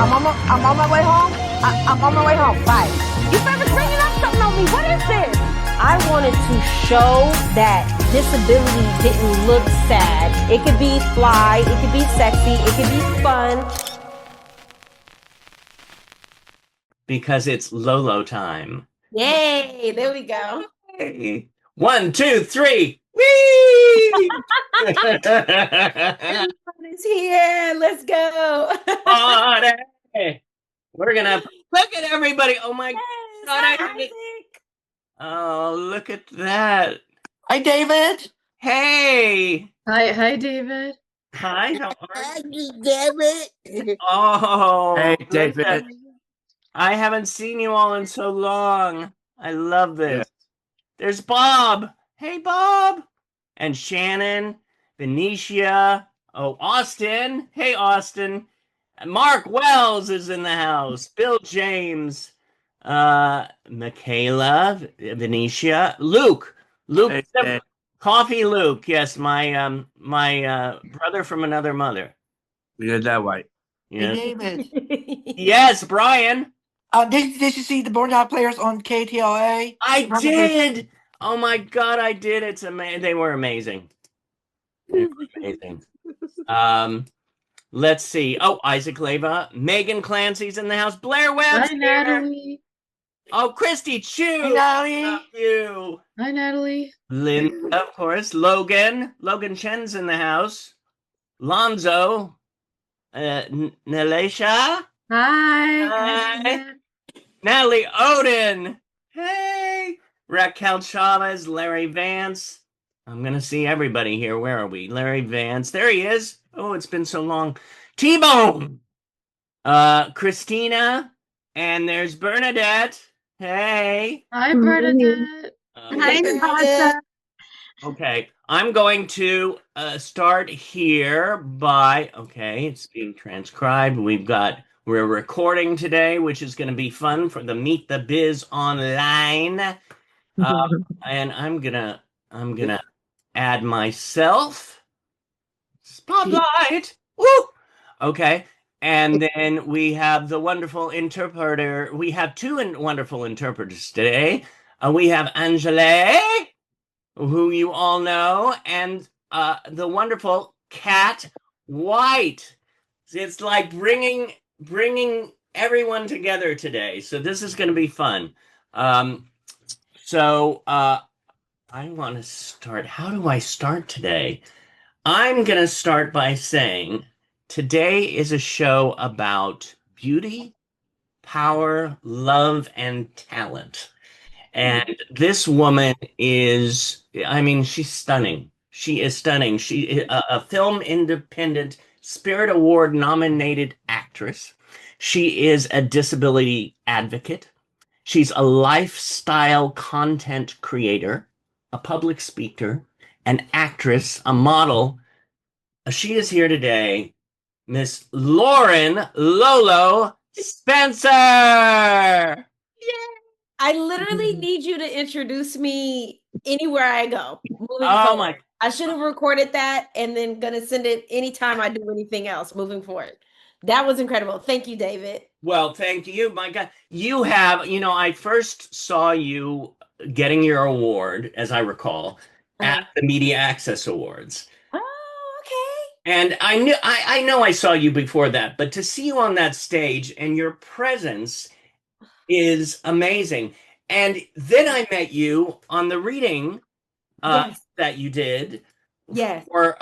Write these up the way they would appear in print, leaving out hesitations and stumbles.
I'm on my way home. I'm on my way home. Bye. You better bringing up something on me. What is this? I wanted to show that disability didn't look sad. It could be fly, it could be sexy, it could be fun. Because it's Lolo time. Yay, there we go. Hey. 1, 2, 3. Whee! Everybody's here. Let's go. Party. We're gonna look at everybody. Oh my God. Oh, look at that. Hi, David. Hey. Hi, David. Hi, how are you, David? Oh, Hey, David. I haven't seen you all in so long. I love this. Yeah. There's Bob. Hey, Bob. And Shannon, Venetia. Oh, Austin. Hey, Austin. Mark Wells is in the house. Bill James. Michaela, Venetia. Luke. Hey, Coffee Luke. Yes, my brother from another mother. We got that right. Yes. Hey, David. Yes, Brian. Did you see the BODE players on KTLA? I did. Oh my God, I did. It's amazing. They were amazing. They were amazing. Let's see. Oh, Isaac Leva, Megan Clancy's in the house. Blair Webb's Hi, Natalie. Oh, Christy Chu. Hey, Natalie. Love you. Hi, Natalie. Linda, of course. Logan Chen's in the house. Lonzo. NILASHA. Hi. Natalie Odin. Hey. Raquel Chavez, Larry Vance. I'm going to see everybody here. Where are we? Larry Vance. There he is. Oh, it's been so long. T-Bone. Christina. And there's Bernadette. Hey. Hi, Bernadette. Hi, Melissa. Okay. I'm going to start here by, okay, it's being transcribed. We're recording today, which is going to be fun for the Meet the Biz online. And I'm gonna add myself. Spotlight. Woo! Okay. And then we have the wonderful interpreter. We have two wonderful interpreters today. We have Angele, who you all know, and the wonderful Kat White. It's like bringing everyone together today. So this is going to be fun. So I want to start. How do I start today? I'm going to start by saying today is a show about beauty, power, love, and talent. And this woman is, I mean, she's stunning. She is stunning. She is a Film Independent Spirit Award nominated actress. She is a disability advocate. She's a lifestyle content creator, a public speaker, an actress, a model. She is here today, Miss Lauren Lolo Spencer. Yay! I literally need you to introduce me anywhere I go. Oh my! I should have recorded that and then gonna send it anytime I do anything else moving forward. That was incredible. Thank you, David. Well, thank you. My God, you have, I first saw you getting your award, as I recall, at the Media Access Awards. Oh, okay. And I know I saw you before that, but to see you on that stage and your presence is amazing. And then I met you on the reading that you did. Yes. Or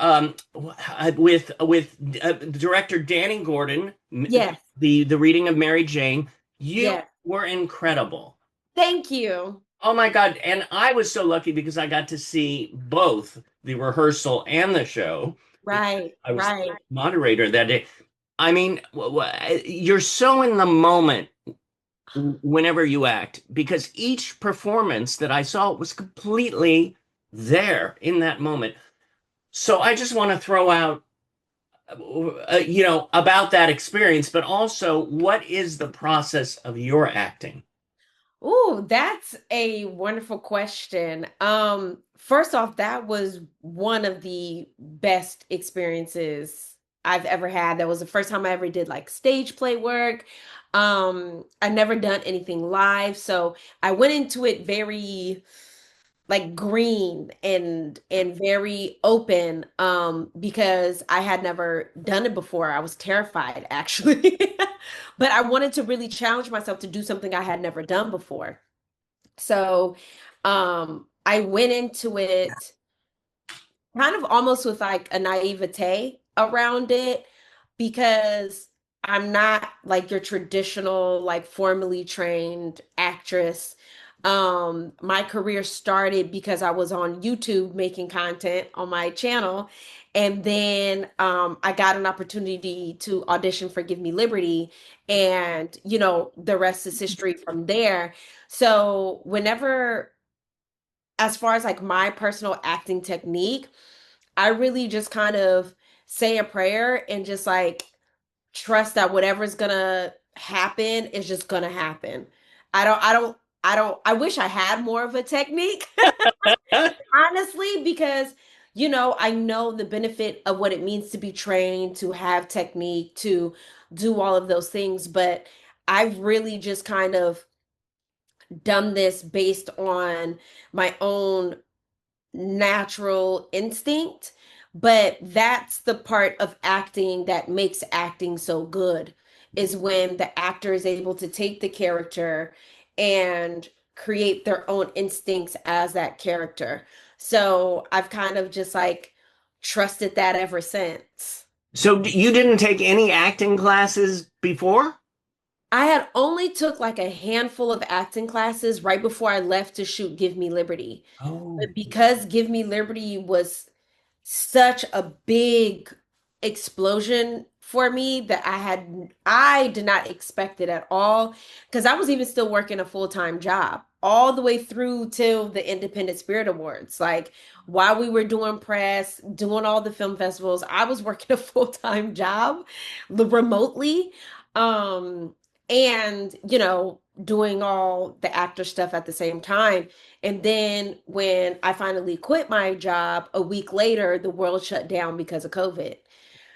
with director Danny Gordon. Yes. The reading of Mary Jane. You were incredible. Thank you. Oh my God. And I was so lucky because I got to see both the rehearsal and the show. Right. I was the moderator that day. I mean, you're so in the moment whenever you act, because each performance that I saw was completely there in that moment. So I just want to throw out, about that experience, but also what is the process of your acting? Oh, that's a wonderful question. First off, that was one of the best experiences I've ever had. That was the first time I ever did like stage play work. I never done anything live, so I went into it very like green and very open because I had never done it before. I was terrified actually. But I wanted to really challenge myself to do something I had never done before. So I went into it kind of almost with like a naivete around it because I'm not like your traditional, like formally trained actress. My career started because I was on YouTube making content on my channel. And then I got an opportunity to audition for Give Me Liberty. And, you know, the rest is history from there. So whenever, as far as like my personal acting technique, I really just kind of say a prayer and just like trust that whatever's gonna happen is just gonna happen. I wish I had more of a technique, honestly, because I know the benefit of what it means to be trained, to have technique, to do all of those things, but I've really just kind of done this based on my own natural instinct, but that's the part of acting that makes acting so good is when the actor is able to take the character and create their own instincts as that character. So I've kind of just like trusted that ever since. So you didn't take any acting classes before? I had only took like a handful of acting classes right before I left to shoot Give Me Liberty. Oh, But because Give Me Liberty was such a big explosion for me that I did not expect it at all because I was even still working a full-time job all the way through till the Independent Spirit Awards. Like while we were doing press, doing all the film festivals, I was working a full-time job remotely. Um and doing all the actor stuff at the same time. And then when I finally quit my job a week later, the world shut down because of COVID.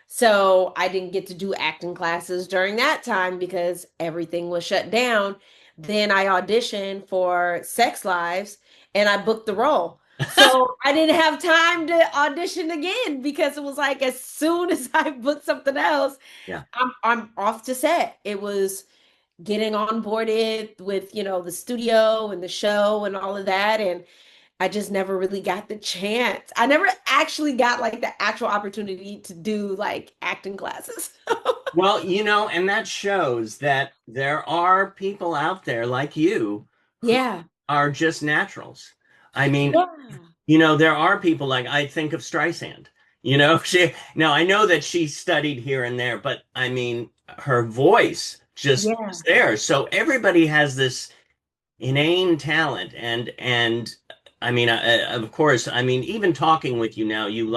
So I didn't get to do acting classes during that time because everything was shut down. Then I auditioned for Sex Lives and I booked the role. So I didn't have time to audition again because it was like as soon as I booked something else, yeah. I'm off to set. It was getting onboarded with, the studio and the show and all of that. And I just never really got the chance. I never actually got like the actual opportunity to do like acting classes. Well, and that shows that there are people out there like you who Yeah. are just naturals. I mean, Yeah. there are people like I think of Streisand. Now I know that she studied here and there, but I mean, her voice just Yeah. is there. So everybody has this inane talent, and I mean, of course, I mean, even talking with you now, you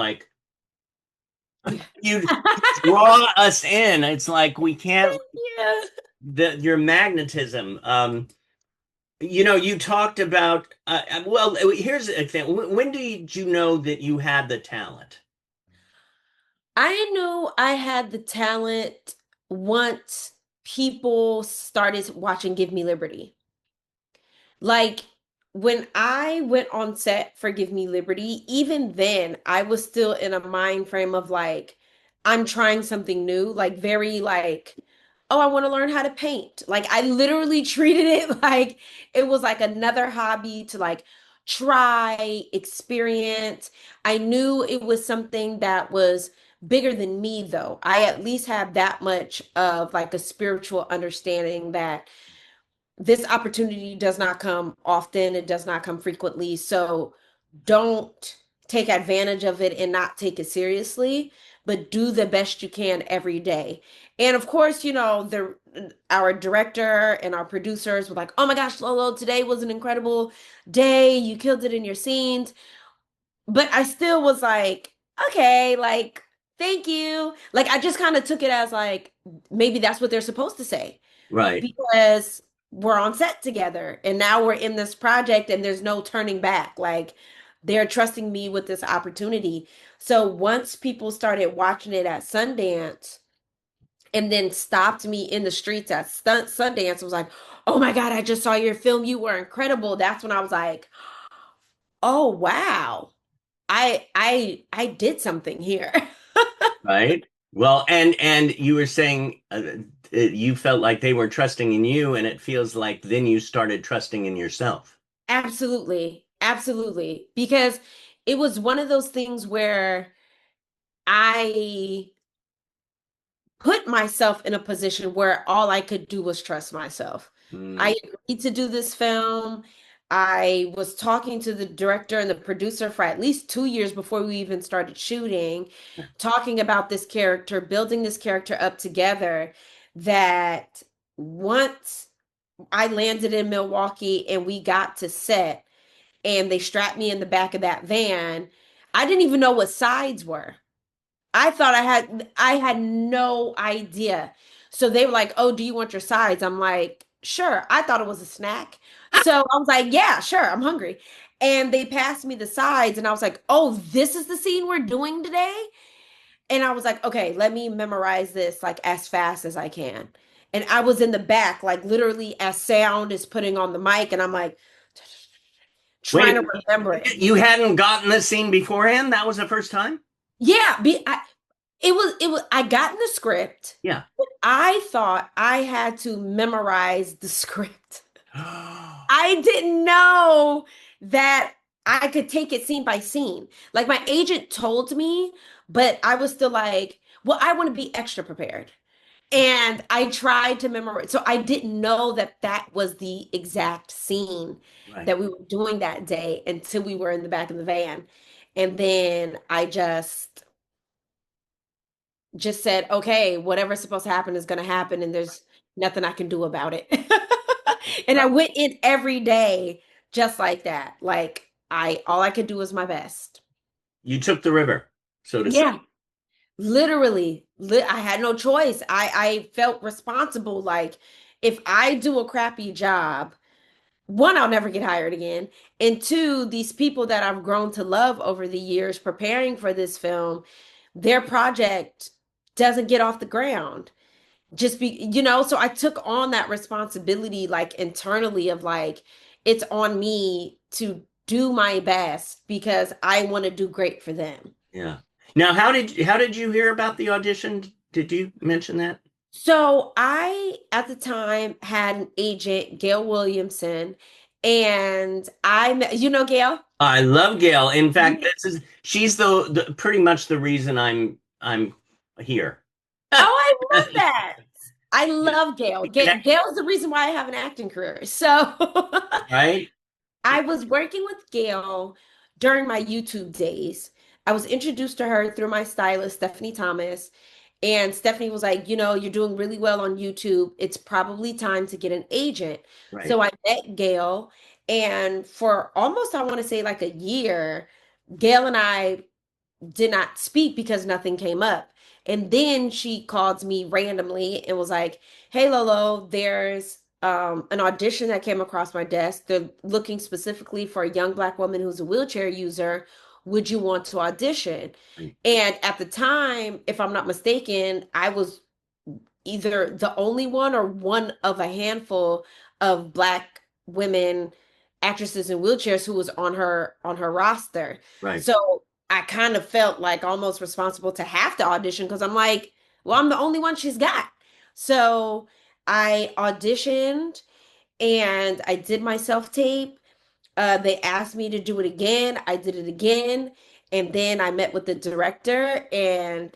draw us in. It's like we can't Yeah. your magnetism. You talked about well, here's the thing. When did you know that you had the talent? I knew I had the talent once people started watching Give Me Liberty. Like when I went on set for Give Me Liberty, even then I was still in a mind frame of like, I'm trying something new, like very like, oh, I want to learn how to paint. Like I literally treated it like it was like another hobby to like try, experience. I knew it was something that was bigger than me though. I at least have that much of like a spiritual understanding that this opportunity does not come often, it does not come frequently. So don't take advantage of it and not take it seriously, but do the best you can every day. And of course, the our director and our producers were like, "Oh my gosh, Lolo, today was an incredible day. You killed it in your scenes." But I still was like, "Okay, like thank you." Like I just kind of took it as like maybe that's what they're supposed to say Right. because we're on set together and now we're in this project and there's no turning back. Like they're trusting me with this opportunity. So once people started watching it at Sundance and then stopped me in the streets at Sundance, was like, "Oh my God, I just saw your film. You were incredible." That's when I was like, "Oh wow. I did something here." Right. Well, and you were saying you felt like they were trusting in you, and it feels like then you started trusting in yourself. Absolutely. Absolutely. Because it was one of those things where I put myself in a position where all I could do was trust myself. Mm, I agreed to do this film. I was talking to the director and the producer for at least 2 years before we even started shooting, talking about this character, building this character up together. That once I landed in Milwaukee and we got to set and they strapped me in the back of that van, I didn't even know what sides were. I thought I had no idea. So they were like, "Oh, do you want your sides?" I'm like, "Sure." I thought it was a snack. So I was like, "Yeah, sure, I'm hungry." And they passed me the sides and I was like, "Oh, this is the scene we're doing today?" And I was like, "Okay, let me memorize this like as fast as I can." And I was in the back, like literally as sound is putting on the mic, and I'm like trying wait, to remember it. you hadn't gotten this scene beforehand? That was the first time? Yeah, it was I got in the script, Yeah. but I thought I had to memorize the script. I didn't know that I could take it scene by scene. Like my agent told me, but I was still like, well, I want to be extra prepared. And I tried to memorize. So I didn't know that that was the exact scene Right. that we were doing that day until we were in the back of the van. And then I just said, "Okay, whatever's supposed to happen is going to happen, and there's nothing I can do about it." And I went in every day just like that. Like all I could do was my best. You took the river, so to speak. Yeah, literally, I had no choice. I felt responsible. Like if I do a crappy job, one, I'll never get hired again. And two, these people that I've grown to love over the years preparing for this film, their project doesn't get off the ground. Just so I took on that responsibility like internally of like, it's on me to do my best because I want to do great for them. Yeah. Now, how did you hear about the audition? Did you mention that? So I, at the time, had an agent, Gail Williamson, and I met, Gail? I love Gail. In fact, she's the pretty much the reason I'm here. Oh, I love that. I love Gail. Gail is the reason why I have an acting career. So Right? I was working with Gail during my YouTube days. I was introduced to her through my stylist, Stephanie Thomas. And Stephanie was like, "You're doing really well on YouTube. It's probably time to get an agent." Right. So I met Gail. And for almost, I want to say like a year, Gail and I did not speak because nothing came up. And then she called me randomly and was like, "Hey Lolo, there's an audition that came across my desk. They're looking specifically for a young Black woman who's a wheelchair user. Would you want to audition?" Right. And at the time, if I'm not mistaken, I was either the only one or one of a handful of Black women actresses in wheelchairs who was on her roster. Right. So I kind of felt like almost responsible to have to audition because I'm like, well, I'm the only one she's got. So I auditioned and I did my self tape. They asked me to do it again. I did it again. And then I met with the director, and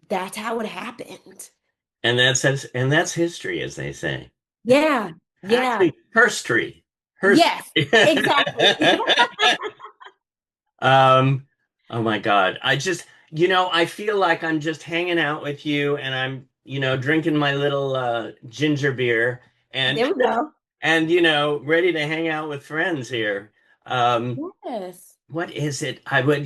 that's how it happened. And that's history, as they say. Yeah. Yeah. Actually, herstory. Yes, exactly. Um, oh my God. I feel like I'm just hanging out with you and I'm, drinking my little ginger beer and There we go. and ready to hang out with friends here. Yes. What is it? I would,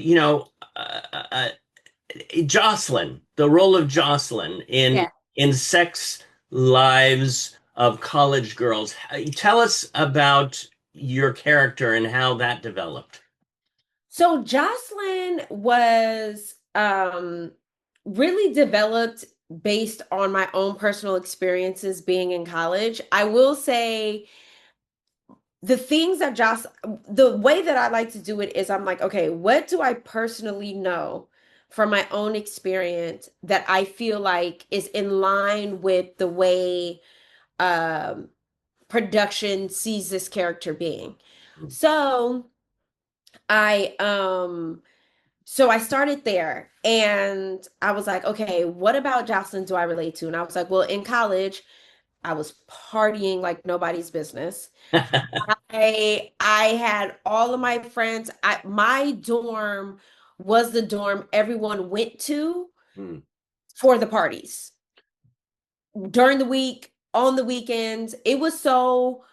Jocelyn, the role of Jocelyn in Yeah. Sex Lives of College Girls. Tell us about your character and how that developed. So Jocelyn was really developed based on my own personal experiences being in college. I will say the things that the way that I like to do it is I'm like, okay, what do I personally know from my own experience that I feel like is in line with the way um, production sees this character being? So I so I started there and I was like, okay, what about Jocelyn do I relate to? And I was like, well, in college, I was partying like nobody's business. I had all of my friends. My dorm was the dorm everyone went to Hmm. for the parties during the week, on the weekends. It was so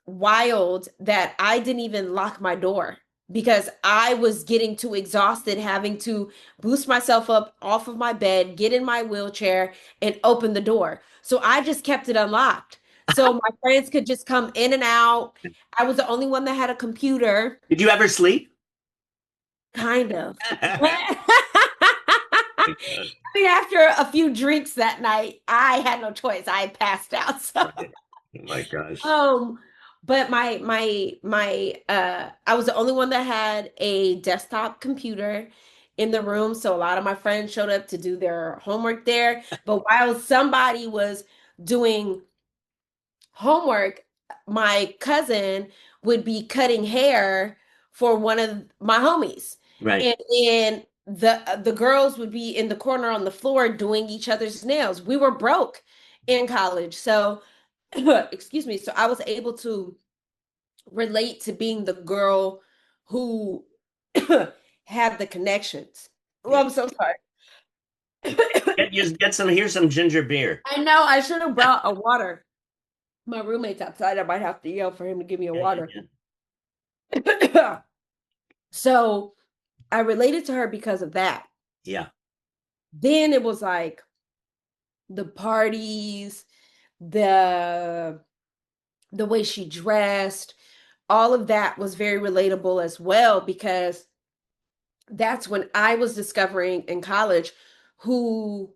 wild that I didn't even lock my door because I was getting too exhausted having to boost myself up off of my bed, get in my wheelchair, and open the door. So I just kept it unlocked. So my friends could just come in and out. I was the only one that had a computer, Did you ever sleep? kind of. My I God. mean, after a few drinks that night, I had no choice. I passed out. So Right. Oh my gosh. But I was the only one that had a desktop computer in the room. So a lot of my friends showed up to do their homework there. But while somebody was doing homework, my cousin would be cutting hair for one of my homies. Right. And then the girls would be in the corner on the floor doing each other's nails. We were broke in college. So excuse me. So I was able to relate to being the girl who had the connections. Oh, Yeah. I'm so sorry. Just get some. Here's some ginger beer. I know I should have brought a water. My roommate's outside. I might have to yell for him to give me a Yeah, water. yeah, So I related to her because of that. yeah. Then it was like the parties, the way she dressed, all of that was very relatable as well because that's when I was discovering in college who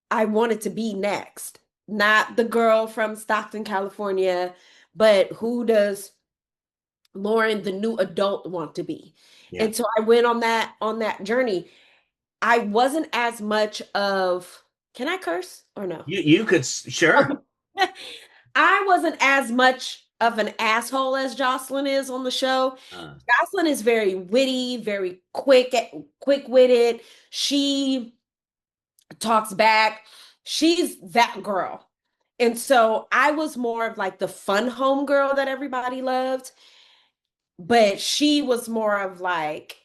I wanted to be next. Not the girl from Stockton, California, but who does Lauren, the new adult, want to be? Yeah. And so I went on that journey. I wasn't as much of, can I curse or no? You could sure. Okay. I wasn't as much of an asshole as Jocelyn is on the show. Uh, Jocelyn is very witty, very quick-witted. She talks back. She's that girl. And so I was more of like the fun home girl that everybody loved, but she was more of like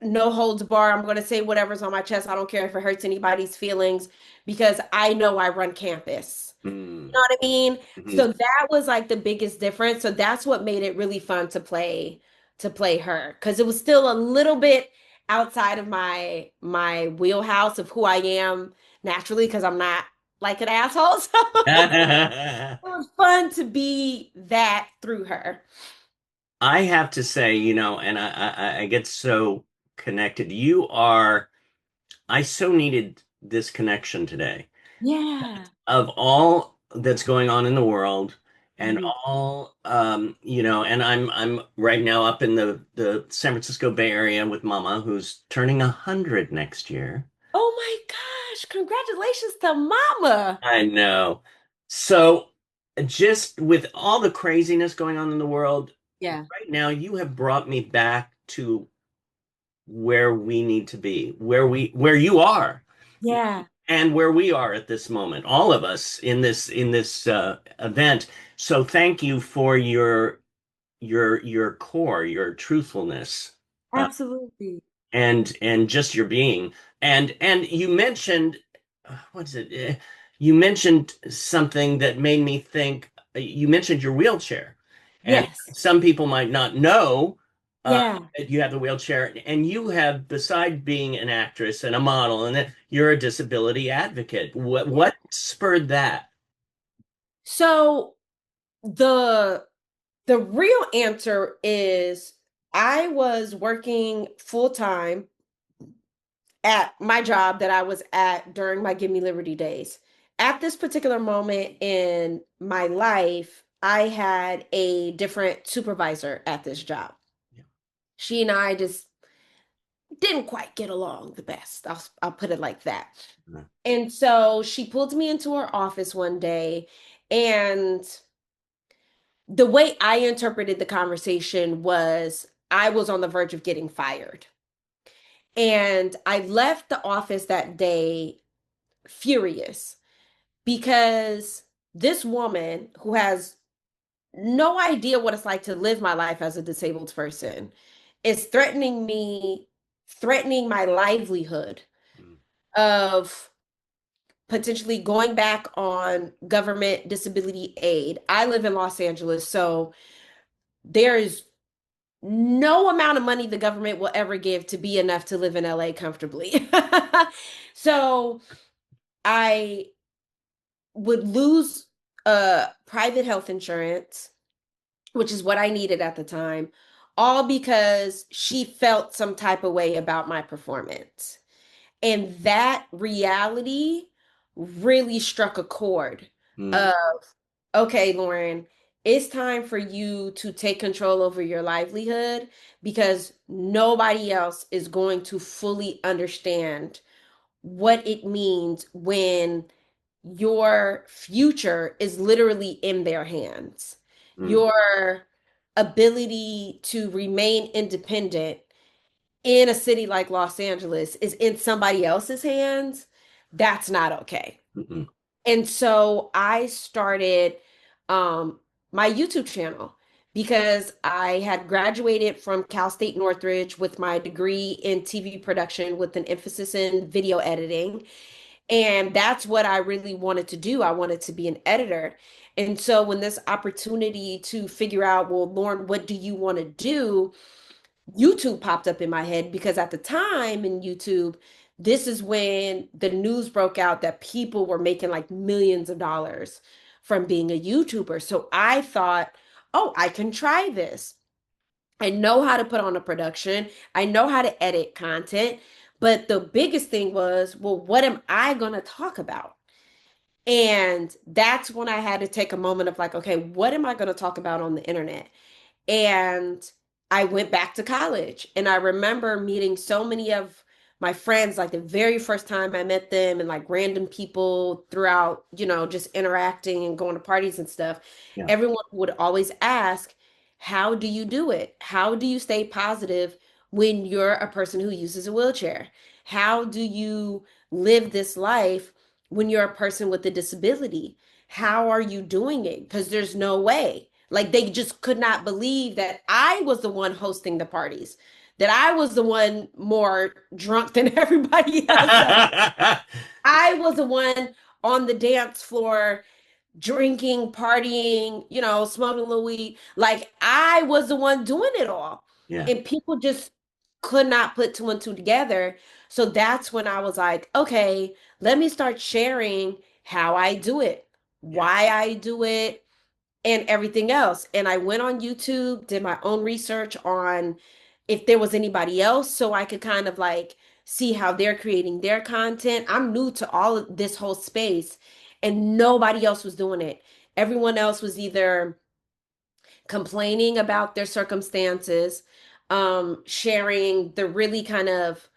no holds bar. I'm going to say whatever's on my chest. I don't care if it hurts anybody's feelings because I know I run campus. You know what I mean? mhm. So that was like the biggest difference. So that's what made it really fun to play her because it was still a little bit outside of my wheelhouse of who I am naturally because I'm not like an asshole. So it was fun to be that through her. I have to say, and I get so connected. I so needed this connection today. Yeah. Of all that's going on in the world and Mhm. all and I'm right now up in the San Francisco Bay Area with Mama, who's turning 100 next year. Oh my gosh, congratulations to Mama. I know. So just with all the craziness going on in the world Yeah. right now, you have brought me back to where we need to be, where you are Yeah. and where we are at this moment, all of us in this event. So thank you for your core, your truthfulness, Absolutely. and just your being. And you mentioned what's it? You mentioned something that made me think. You mentioned your wheelchair, and Yes. some people might not know Yeah. that you have the wheelchair, and you have, beside being an actress and a model, and that you're a disability advocate. What spurred that? So the real answer is I was working full time at my job that I was at during my Give Me Liberty days. At this particular moment in my life, I had a different supervisor at this job. Yeah. She and I just didn't quite get along the best. I'll put it like that. Mhm. And so she pulled me into her office one day, and the way I interpreted the conversation was I was on the verge of getting fired. And I left the office that day furious because this woman who has no idea what it's like to live my life as a disabled person is threatening me, threatening my livelihood Mm. of potentially going back on government disability aid. I live in Los Angeles, so there is no amount of money the government will ever give to be enough to live in LA comfortably. So I would lose private health insurance, which is what I needed at the time, all because she felt some type of way about my performance. And that reality really struck a chord Mm. of, okay, Lauren, it's time for you to take control over your livelihood because nobody else is going to fully understand what it means when your future is literally in their hands. Mm. Your ability to remain independent in a city like Los Angeles is in somebody else's hands. That's not okay. Mm. And so I started um, my YouTube channel because I had graduated from Cal State Northridge with my degree in TV production with an emphasis in video editing. And that's what I really wanted to do. I wanted to be an editor. And so when this opportunity to figure out, well, Lauren, what do you want to do? YouTube popped up in my head because at the time in YouTube, this is when the news broke out that people were making like millions of dollars from being a YouTuber. So I thought, oh, I can try this. I know how to put on a production. I know how to edit content. But the biggest thing was, well, what am I going to talk about? And that's when I had to take a moment of like, okay, what am I going to talk about on the internet? And I went back to college. And I remember meeting so many of my friends, like the very first time I met them, and like random people throughout, just interacting and going to parties and stuff. Yeah. Everyone would always ask, how do you do it? How do you stay positive when you're a person who uses a wheelchair? How do you live this life when you're a person with a disability? How are you doing it? Because there's no way. Like they just could not believe that I was the one hosting the parties, that I was the one more drunk than everybody else. I was the one on the dance floor drinking, partying, smoking a little weed. Like I was the one doing it all. Yeah. And people just could not put two and two together. So that's when I was like, okay, let me start sharing how I do it, why I do it, and everything else. And I went on YouTube, did my own research on if there was anybody else so I could kind of like see how they're creating their content. I'm new to all of this whole space and nobody else was doing it. Everyone else was either complaining about their circumstances, sharing the really kind of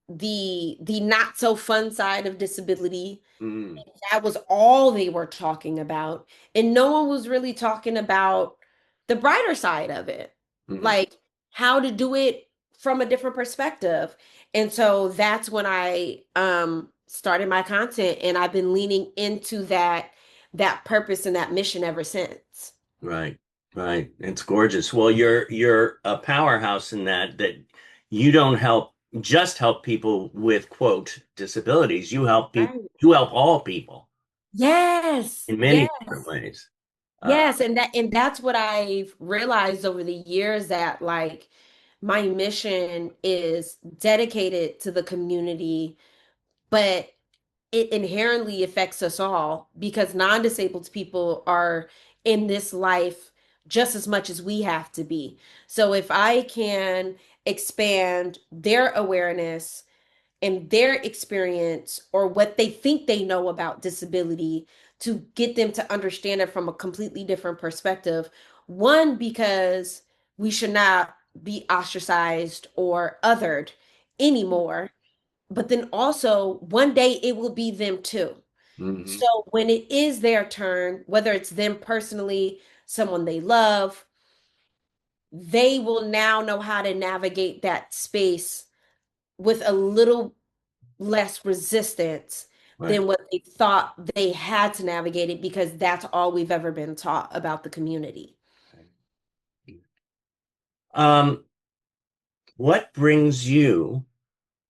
the not so fun side of disability. Mm. That was all they were talking about. And no one was really talking about the brighter side of it, Mm. like how to do it from a different perspective. And so that's when I started my content, and I've been leaning into that purpose and that mission ever since. Right. Right. It's gorgeous. Well, you're a powerhouse in that you don't help people with quote disabilities. Right. You help all people Yes. in many Yes. different ways. Uh, Yes, and that's what I've realized over the years, that like my mission is dedicated to the community, but it inherently affects us all because non-disabled people are in this life just as much as we have to be. So if I can expand their awareness and their experience or what they think they know about disability to get them to understand it from a completely different perspective. One, because we should not be ostracized or othered anymore. But then also, one day it will be them too. Mhm. So when it is their turn, whether it's them personally, someone they love, they will now know how to navigate that space with a little less resistance Right. than what they thought they had to navigate it because that's all we've ever been taught about the community. Um, what brings you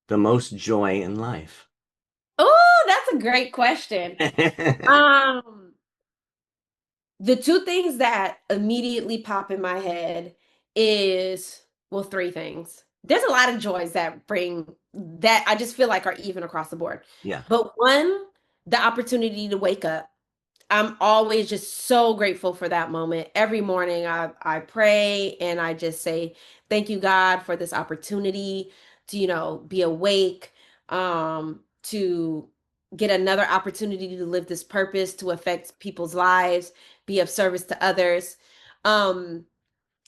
the most joy in life? Oh, that's a great question. Um, the two things that immediately pop in my head is, well, three things. There's a lot of joys that bring that I just feel like are even across the board. Yeah. But one, the opportunity to wake up. I'm always just so grateful for that moment. Every morning I pray and I just say, thank you, God, for this opportunity to, be awake, to get another opportunity to live this purpose, to affect people's lives, be of service to others. Um,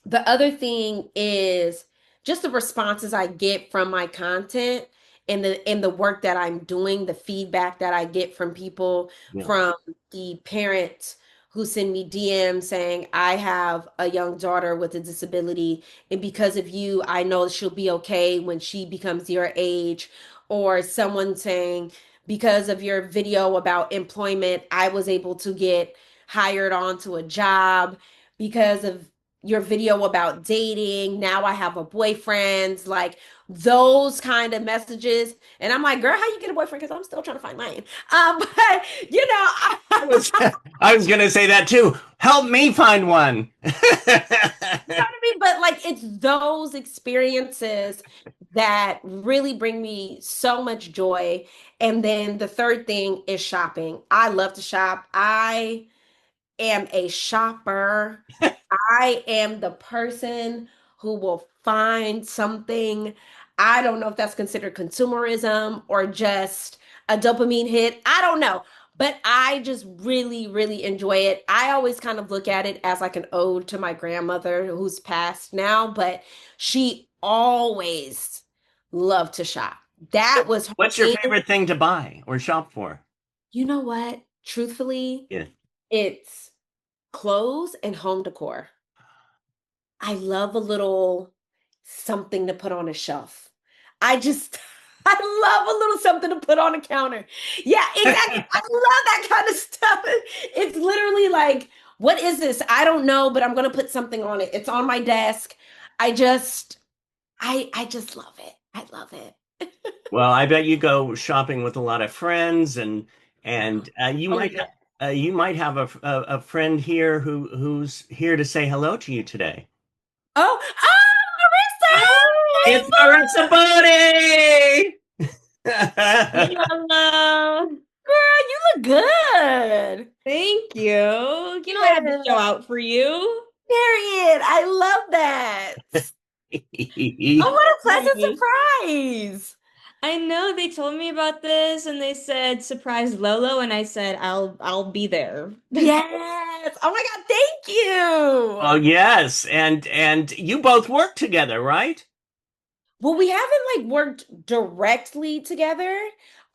the other thing is just the responses I get from my content and the work that I'm doing, the feedback that I get from people, Yeah. from the parents who send me DMs saying, I have a young daughter with a disability, and because of you, I know she'll be okay when she becomes your age. Or someone saying, because of your video about employment, I was able to get hired onto a job. Because of your video about dating, now I have a boyfriend, like those kind of messages. And I'm like, girl, how you get a boyfriend? Because I'm still trying to find mine. But I was, I was gonna say that too. Help me find one. what I mean? But like it's those experiences that really bring me so much joy. And then the third thing is shopping. I love to shop. I am a shopper. I am the person who will find something. I don't know if that's considered consumerism or just a dopamine hit. I don't know. But I just really, really enjoy it. I always kind of look at it as like an ode to my grandmother who's passed now, but she always loved to shop. That was her What's your thing. favorite thing to buy or shop for? You know what? Truthfully, Yeah. it's clothes and home decor. I love a little something to put on a shelf. I just, I love a little something to put on a counter. Yeah, exactly. I love that kind of stuff. It's literally like, what is this? I don't know, but I'm gonna put something on it. It's on my desk. I just, I just love it. I love it. Well, I bet you go shopping with a lot of friends, and Oh yeah. you might have a friend here who's here to say hello to you today. Oh, It's Marissa! Marissa Bode! Hello. Girl, you look good. Thank you. You know I had to show out for you. Period. I love that. Oh, what a pleasant surprise. I know they told me about this and they said surprise Lolo and I said I'll be there. Yes. Oh my God, thank Oh you. yes, and you both work together, right? Well, we haven't like worked directly together.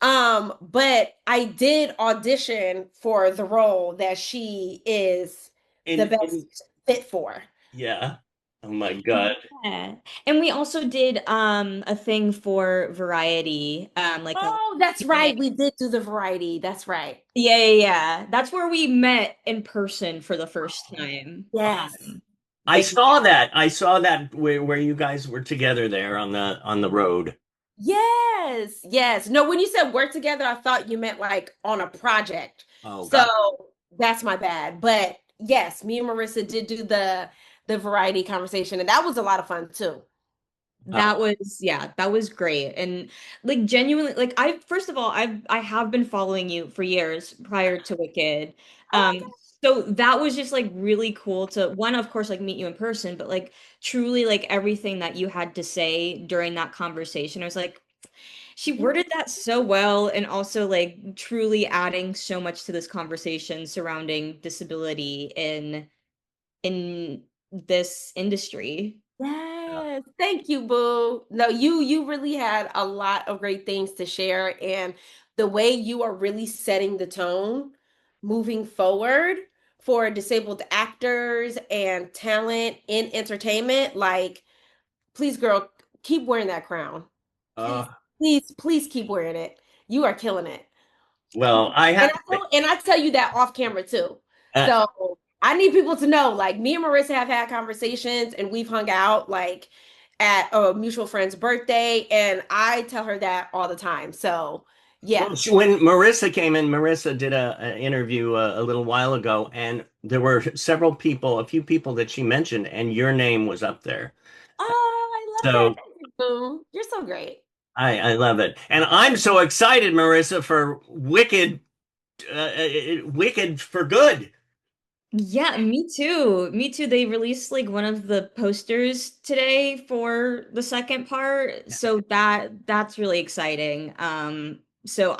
But I did audition for the role that she is the In best fit for. yeah. Oh my God. Yeah. And we also did a thing for Variety like a Oh, that's right. We did do the variety. That's right. yeah. That's where we met in person for the first time. Yes. I Like saw that. I saw that where you guys were together there on the road. Yes, yes. No, when you said work together, I thought you meant like on a project. Oh So God. that's my bad. But yes, me and Marissa did do the variety conversation, and that was a lot of fun too. that was great. And like genuinely like I first of all I have been following you for years prior to Wicked. Oh my Um God. So that was just like really cool to one, of course, like meet you in person, but like truly like everything that you had to say during that conversation. I was like, she worded that so well, and also like truly adding so much to this conversation surrounding disability in this industry. Yes, thank you, Boo. No, you really had a lot of great things to share, and the way you are really setting the tone moving forward for disabled actors and talent in entertainment, like, please, girl, keep wearing that crown. Uh, Please keep wearing it. You are killing it. well, I And have. I tell you that off camera too. Uh, So I need people to know, like, me and Marissa have had conversations and we've hung out like at a mutual friend's birthday, and I tell her that all the time. So yeah. Well, when Marissa came in, Marissa did an interview a little while ago, and there were several people, a few people that she mentioned, and your name was up there. Oh, I love So that. Thank you, Boo. You're so great. I love it, and I'm so excited, Marissa, for Wicked, Wicked for Good. Yeah, me too. Me too. They released like one of the posters today for the second part. So that's really exciting. So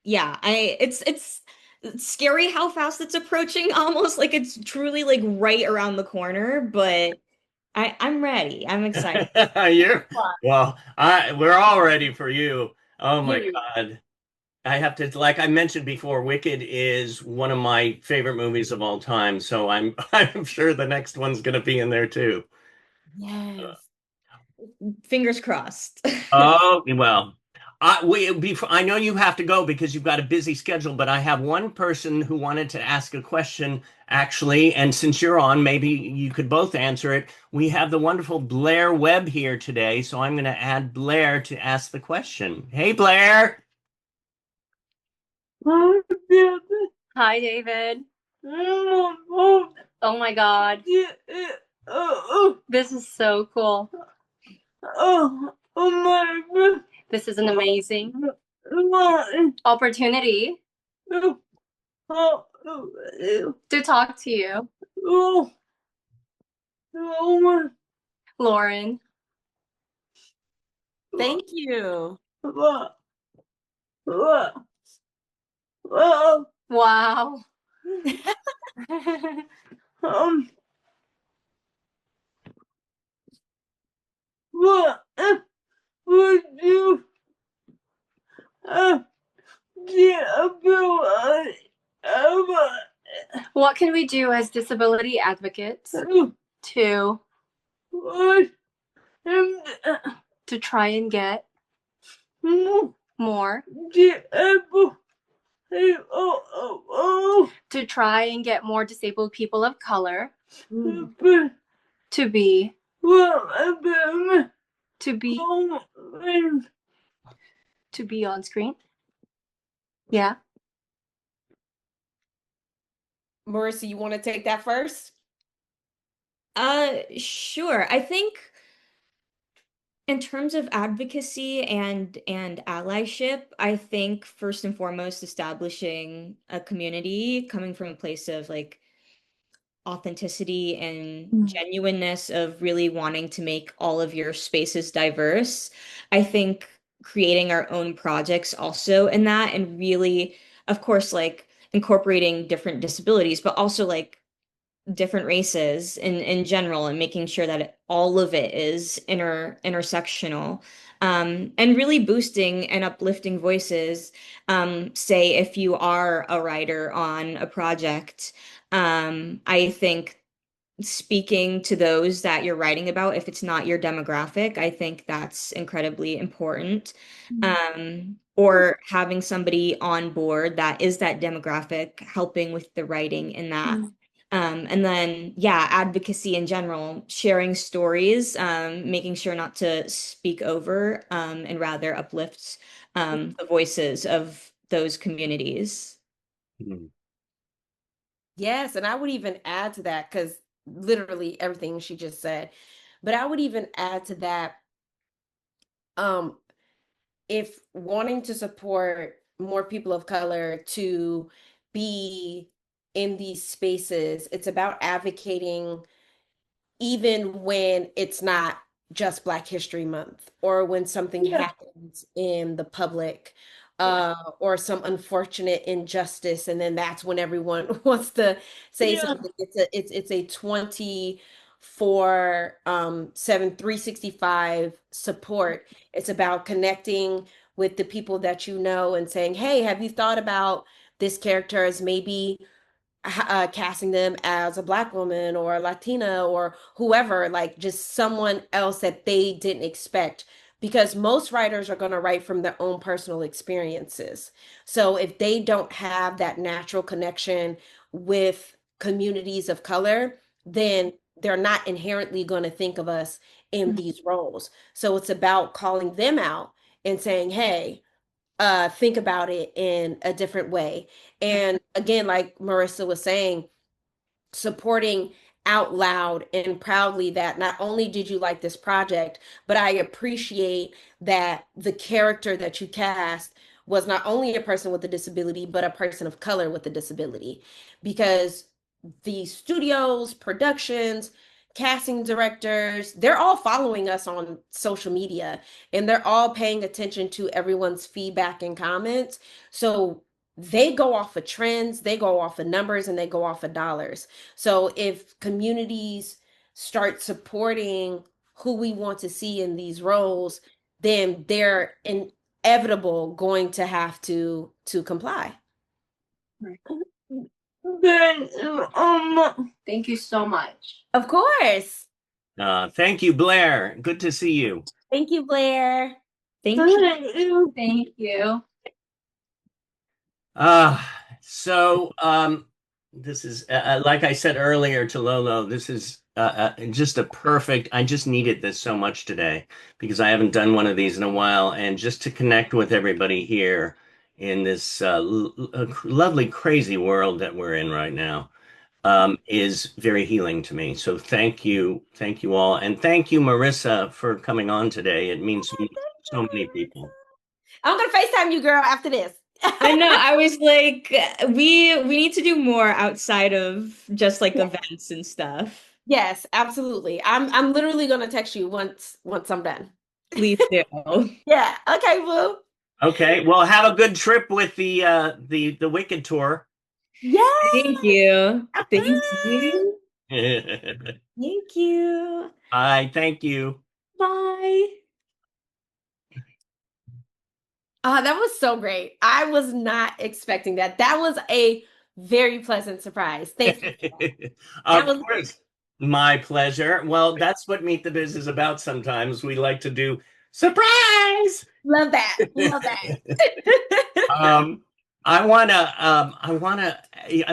it's scary how fast it's approaching, almost like it's truly like right around the corner, but I'm ready. I'm excited. You're well, we're all ready for you. Oh my Period. God. I have to, like I mentioned before, Wicked is one of my favorite movies of all time. So I'm I'm sure the next one's gonna be in there too. Yes. Fingers crossed. Oh, well. I know you have to go because you've got a busy schedule, but I have one person who wanted to ask a question actually, and since you're on, maybe you could both answer it. We have the wonderful Blair Webb here today, so I'm going to add Blair to ask the question. Hey, Blair. Hi, David. Oh my God. This is so cool. This is an amazing opportunity to talk to you. Lauren. Thank you. Wow. Would you What can we do as disability advocates to try and get more, to try and get more disabled people of color to be on screen? Yeah. Marissa, you want to take that first? Sure. I think in terms of advocacy and allyship, I think first and foremost establishing a community coming from a place of like authenticity and genuineness of really wanting to make all of your spaces diverse. I think creating our own projects also in that, and really, of course, like incorporating different disabilities, but also like different races in general, and making sure that all of it is intersectional, and really boosting and uplifting voices. Say if you are a writer on a project, I think speaking to those that you're writing about, if it's not your demographic, I think that's incredibly important. Or having somebody on board that is that demographic, helping with the writing in that. And then, yeah, advocacy in general, sharing stories, making sure not to speak over, and rather uplift the voices of those communities. Yes, and I would even add to that, because literally everything she just said, but I would even add to that, if wanting to support more people of color to be in these spaces, it's about advocating even when it's not just Black History Month or when something happens in the public or some unfortunate injustice, and then that's when everyone wants to say something. It's a 24/7 365 support. It's about connecting with the people that you know and saying, hey, have you thought about this character as maybe casting them as a Black woman or a Latina or whoever, like just someone else that they didn't expect. Because most writers are going to write from their own personal experiences. So if they don't have that natural connection with communities of color, then they're not inherently going to think of us in these roles. So it's about calling them out and saying, hey, think about it in a different way. And again, like Marissa was saying, supporting out loud and proudly that not only did you like this project, but I appreciate that the character that you cast was not only a person with a disability, but a person of color with a disability. Because the studios, productions, casting directors, they're all following us on social media and they're all paying attention to everyone's feedback and comments. So they go off of trends, they go off of numbers, and they go off of dollars. So if communities start supporting who we want to see in these roles, then they're inevitable going to have to comply. Thank you so much. Of course. Thank you, Blair. Good to see you. Thank you, Blair. Thank you. Thank you. So this is like I said earlier to Lolo, this is just a perfect, I just needed this so much today because I haven't done one of these in a while, and just to connect with everybody here in this lovely, crazy world that we're in right now is very healing to me. So thank you all, and thank you, Marissa, for coming on today. It means so many people. I'm gonna FaceTime you, girl, after this. I know. I was like, we need to do more outside of just like events and stuff. Yes, absolutely. I'm literally gonna text you once I'm done. Please do. Yeah. Okay, boo. Okay. Well, have a good trip with the Wicked tour. Yeah. Thank you. Thank you. Bye. Thank you. Thank you. Bye. That was so great. I was not expecting that. That was a very pleasant surprise. Thank you. Of course. My pleasure. Well, that's what Meet the Biz is about sometimes. We like to do surprise. Love that. Love that. I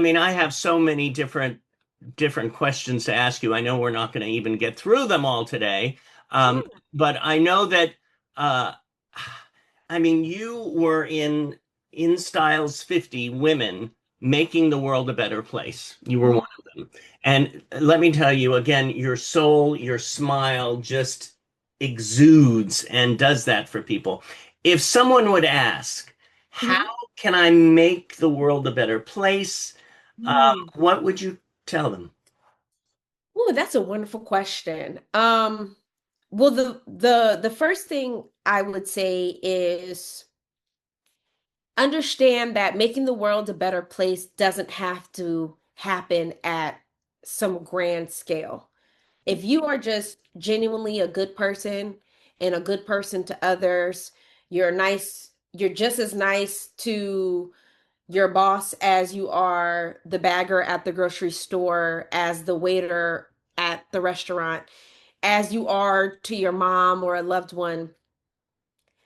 mean, I have so many different questions to ask you. I know we're not going to even get through them all today. But I know that I mean, you were in Styles 50 Women Making the World a Better Place. You were one of them. And let me tell you again, your soul, your smile just exudes and does that for people. If someone would ask, how can I make the world a better place? What would you tell them? Oh, that's a wonderful question. Well, the first thing I would say is understand that making the world a better place doesn't have to happen at some grand scale. If you are just genuinely a good person and a good person to others, you're just as nice to your boss as you are the bagger at the grocery store, as the waiter at the restaurant, as you are to your mom or a loved one,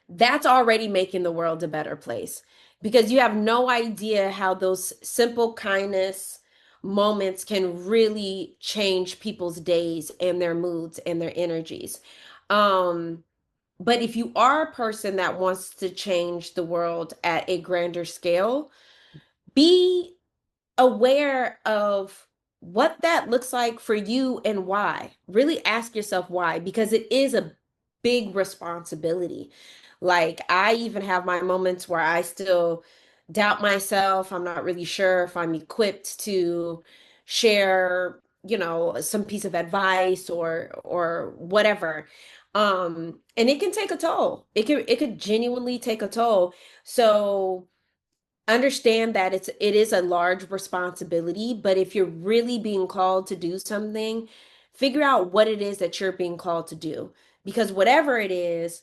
that's already making the world a better place, because you have no idea how those simple kindness moments can really change people's days and their moods and their energies. But if you are a person that wants to change the world at a grander scale, be aware of what that looks like for you and why. Really ask yourself why, because it is a big responsibility. Like, I even have my moments where I still doubt myself. I'm not really sure if I'm equipped to share, some piece of advice or whatever. And it can take a toll. It could genuinely take a toll. So understand that it is a large responsibility, but if you're really being called to do something, figure out what it is that you're being called to do. Because whatever it is,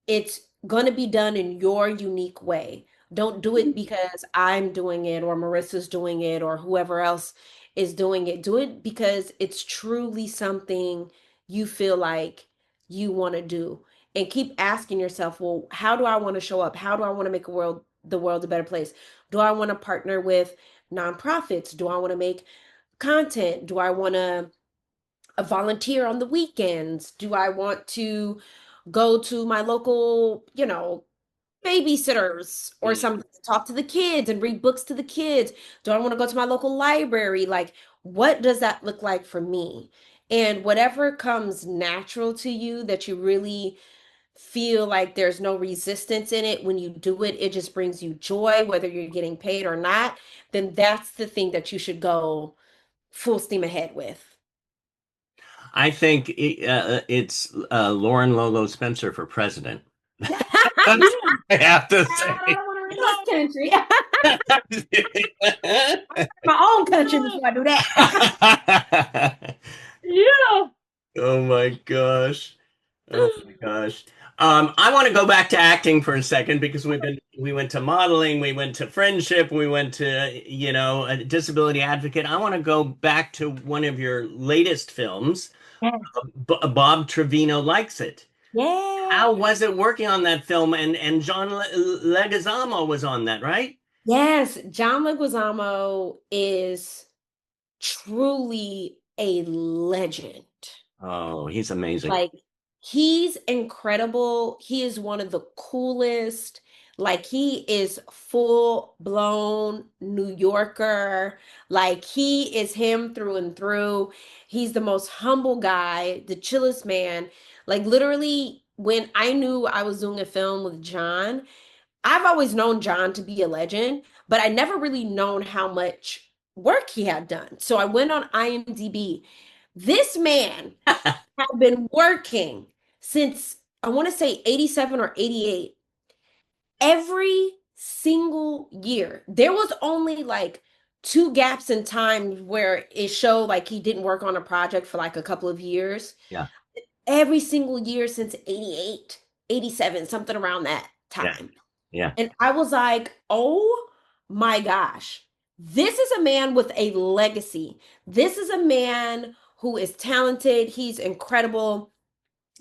it's going to be done in your unique way. Don't do it because I'm doing it or Marissa's doing it or whoever else is doing it. Do it because it's truly something you feel like you want to do. And keep asking yourself, well, how do I want to show up? How do I want to make the world a better place? Do I want to partner with nonprofits? Do I want to make content? Do I want to volunteer on the weekends? Do I want to go to my local, babysitters or something, talk to the kids and read books to the kids? Do I want to go to my local library? Like, what does that look like for me? And whatever comes natural to you that you really feel like there's no resistance in it, when you do it, it just brings you joy, whether you're getting paid or not, then that's the thing that you should go full steam ahead with. I think it's Lauren Lolo Spencer for president. I have to I say. don't want to run this country. My own country before I do that. Yeah. Oh my gosh. Oh my gosh. I want to go back to acting for a second because we went to modeling, we went to friendship, we went to, a disability advocate. I want to go back to one of your latest films, Bob Trevino Likes It. Yeah. How was it working on that film? And John Leguizamo was on that, right? Yes, John Leguizamo is truly a legend. Oh, he's amazing. Like, he's incredible. He is one of the coolest. Like, he is full blown New Yorker. Like, he is him through and through. He's the most humble guy, the chillest man. Like, literally, when I knew I was doing a film with John, I've always known John to be a legend, but I never really known how much work he had done. So I went on IMDb. This man had been working since, I want to say, 87 or 88. Every single year. There was only like 2 gaps in time where it showed like he didn't work on a project for like a couple of years. Yeah. Every single year since 88, 87, something around that time. Yeah. And I was like, oh my gosh, this is a man with a legacy. This is a man who is talented. He's incredible.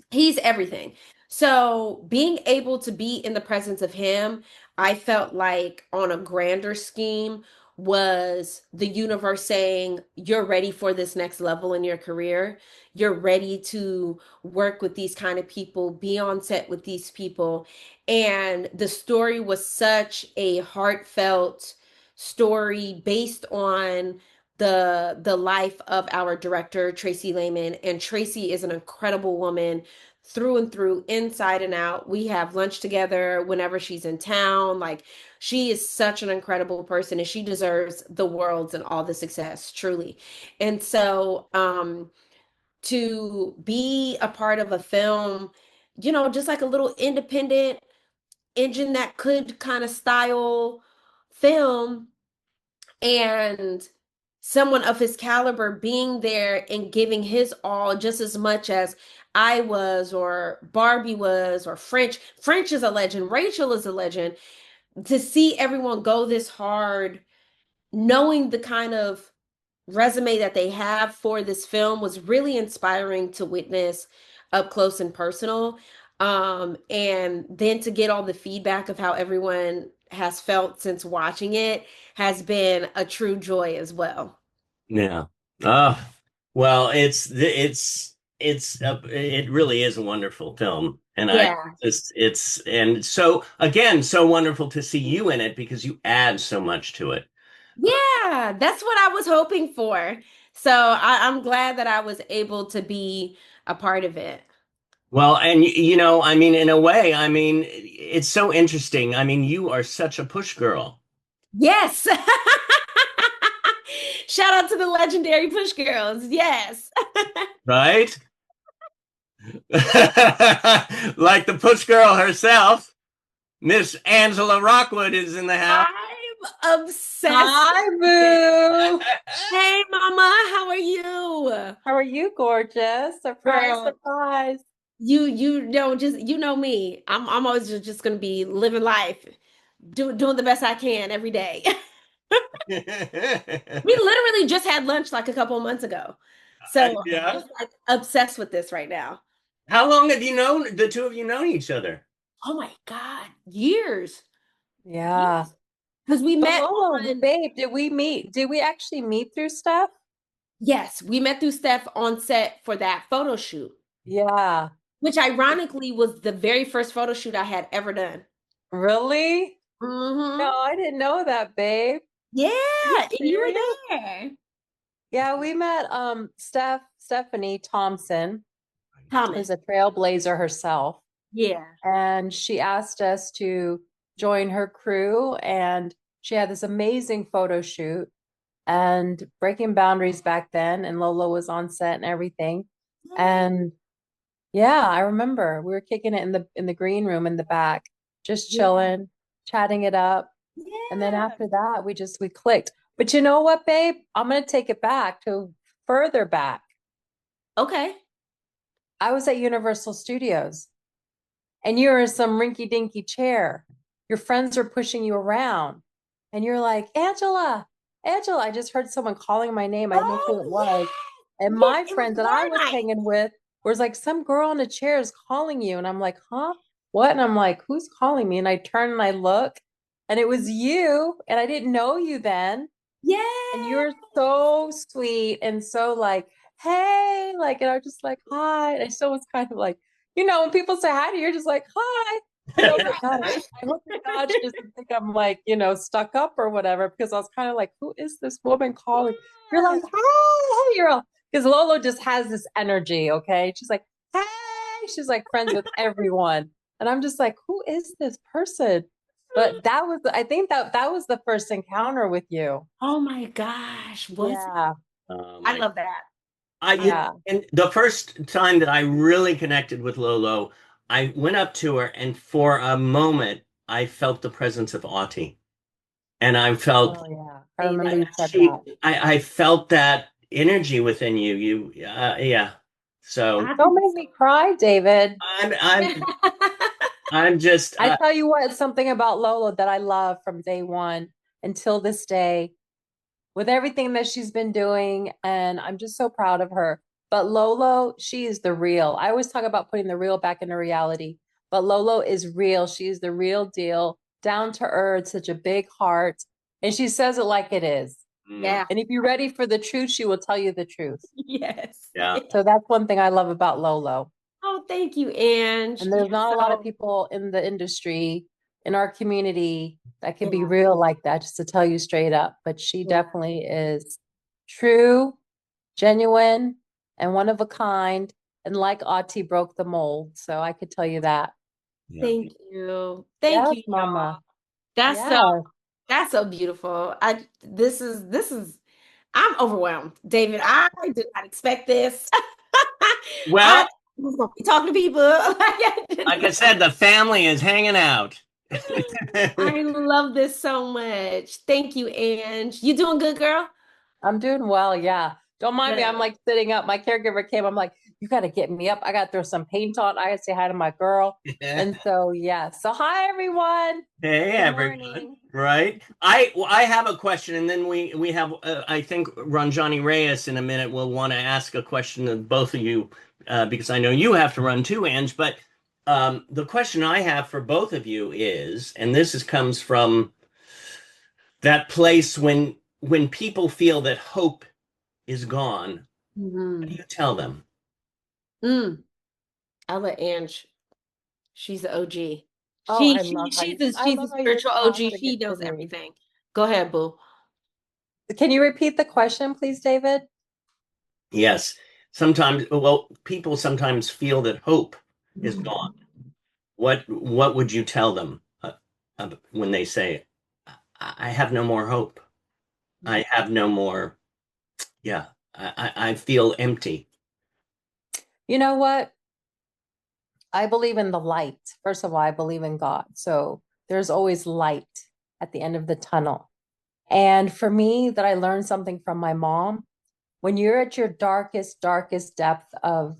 He's everything. So being able to be in the presence of him, I felt like on a grander scheme was the universe saying, you're ready for this next level in your career. You're ready to work with these kind of people, be on set with these people. And the story was such a heartfelt story based on the life of our director, Tracy Lehman. And Tracy is an incredible woman through and through, inside and out. We have lunch together whenever she's in town. Like, she is such an incredible person and she deserves the world's and all the success, truly. And so to be a part of a film, just like a little independent engine that could kind of style film, and someone of his caliber being there and giving his all just as much as I was, or Barbie was, or French. French is a legend. Rachel is a legend. To see everyone go this hard, knowing the kind of resume that they have for this film, was really inspiring to witness up close and personal. And then to get all the feedback of how everyone has felt since watching it has been a true joy as well. Yeah. Well, it really is a wonderful film. And Yeah. and so again, so wonderful to see you in it because you add so much to it. Yeah, that's what I was hoping for. So I'm glad that I was able to be a part of it. Well, and I mean, in a way, I mean, it's so interesting. I mean, you are such a push girl. Yes. Shout out to the legendary Push Girls. Yes. Right? Like the push girl herself, Miss Angela Rockwood is in the house. I'm obsessed. Hi, boo. Hey, Mama, how are you? How are you, gorgeous? Surprise, Girl. surprise. You know, just you know me. I'm always just gonna be living life, doing the best I can every day. We literally just had lunch like a couple of months ago. So Yeah. I'm just like obsessed with this right now. How long have you known, the two of you known each other? Oh my God, years. Yeah. Because we met Lolo, on, babe, did we meet? Did we actually meet through stuff? yes, we met through Steph on set for that photo shoot, Yeah. which ironically was the very first photo shoot I had ever done. Really? Mm-hmm. No, I didn't know that, babe. Yeah, and you were serious? there. Yeah, we met Stephanie Thompson, Thomas. who's a trailblazer herself, Yeah. and she asked us to join her crew, and she had this amazing photo shoot and breaking boundaries back then, and Lolo was on set and everything. And yeah, I remember we were kicking it in the green room in the back, just chilling, chatting it up. And then after that, we clicked. But you know what, babe? I'm gonna take it back to further back. Okay. I was at Universal Studios and you were in some rinky-dinky chair. Your friends are pushing you around, and you're like, Angela, Angela. I just heard someone calling my name. I didn't know who it was. And my friend that I was hanging with was like, some girl in a chair is calling you. And I'm like, huh? What? And I'm like, who's calling me? And I turn and I look, and it was you. And I didn't know you then. Yeah. And you're so sweet and so like, hey, like, and I'm just like, hi. And I still was kind of like, you know, when people say hi to you, you're just like, hi. I know, but God, I hope that God doesn't think I'm like, you know, stuck up or whatever, because I was kind of like, who is this woman calling? You're like, hi, you're all, because Lolo just has this energy, okay? She's like, hey, she's like friends with everyone. And I'm just like, who is this person? But that was, I think that was the first encounter with you. Oh my gosh. Yeah. I love that. Yeah. And the first time that I really connected with Lolo, I went up to her, and for a moment, I felt the presence of Auntie. And I felt, Oh, yeah. I remember you said that. I felt that energy within you. Yeah. So Don't make me cry, David. I'm just, I tell you what, it's something about Lolo that I love from day one until this day, with everything that she's been doing, and I'm just so proud of her. But Lolo, she is the real. I always talk about putting the real back into reality, but Lolo is real. She is the real deal, down to earth, such a big heart, and she says it like it is. Yeah. And if you're ready for the truth, she will tell you the truth. Yes. Yeah. So that's one thing I love about Lolo. Oh, thank you, Ange. And there's not a lot of people in the industry, in our community, that can be real like that, just to tell you straight up. But she definitely is true, genuine, and one of a kind. And like Auntie broke the mold. So I could tell you that. Thank you. Thank Yes, you, Mama. That's Yes. that's so beautiful. This is I'm overwhelmed, David. I did not expect this. well, I was gonna be talking to people. like I said, the family is hanging out. I love this so much. Thank you, Ange. You doing good, girl? I'm doing well, yeah. Don't mind me. I'm like sitting up. My caregiver came. I'm like, you got to get me up. I got to throw some paint on. I got to say hi to my girl. And so, yeah. So, hi, everyone. Hey, Good everyone. morning. Right. I have a question, and then we have I think RANJANI Reyes in a minute will want to ask a question of both of you, because I know you have to run too, Ange. But the question I have for both of you is, and comes from that place when people feel that hope is gone, what do you tell them? I'll let Ange. She's the OG. Oh, She's the spiritual OG. She knows everything. Go ahead, boo. Can you repeat the question, please, David? Yes. People sometimes feel that hope is gone. What would you tell them when they say, I have no more hope. I have no more, yeah, I feel empty. You know what? I believe in the light. First of all, I believe in God. So there's always light at the end of the tunnel. And for me, that I learned something from my mom. When you're at your darkest, darkest depth of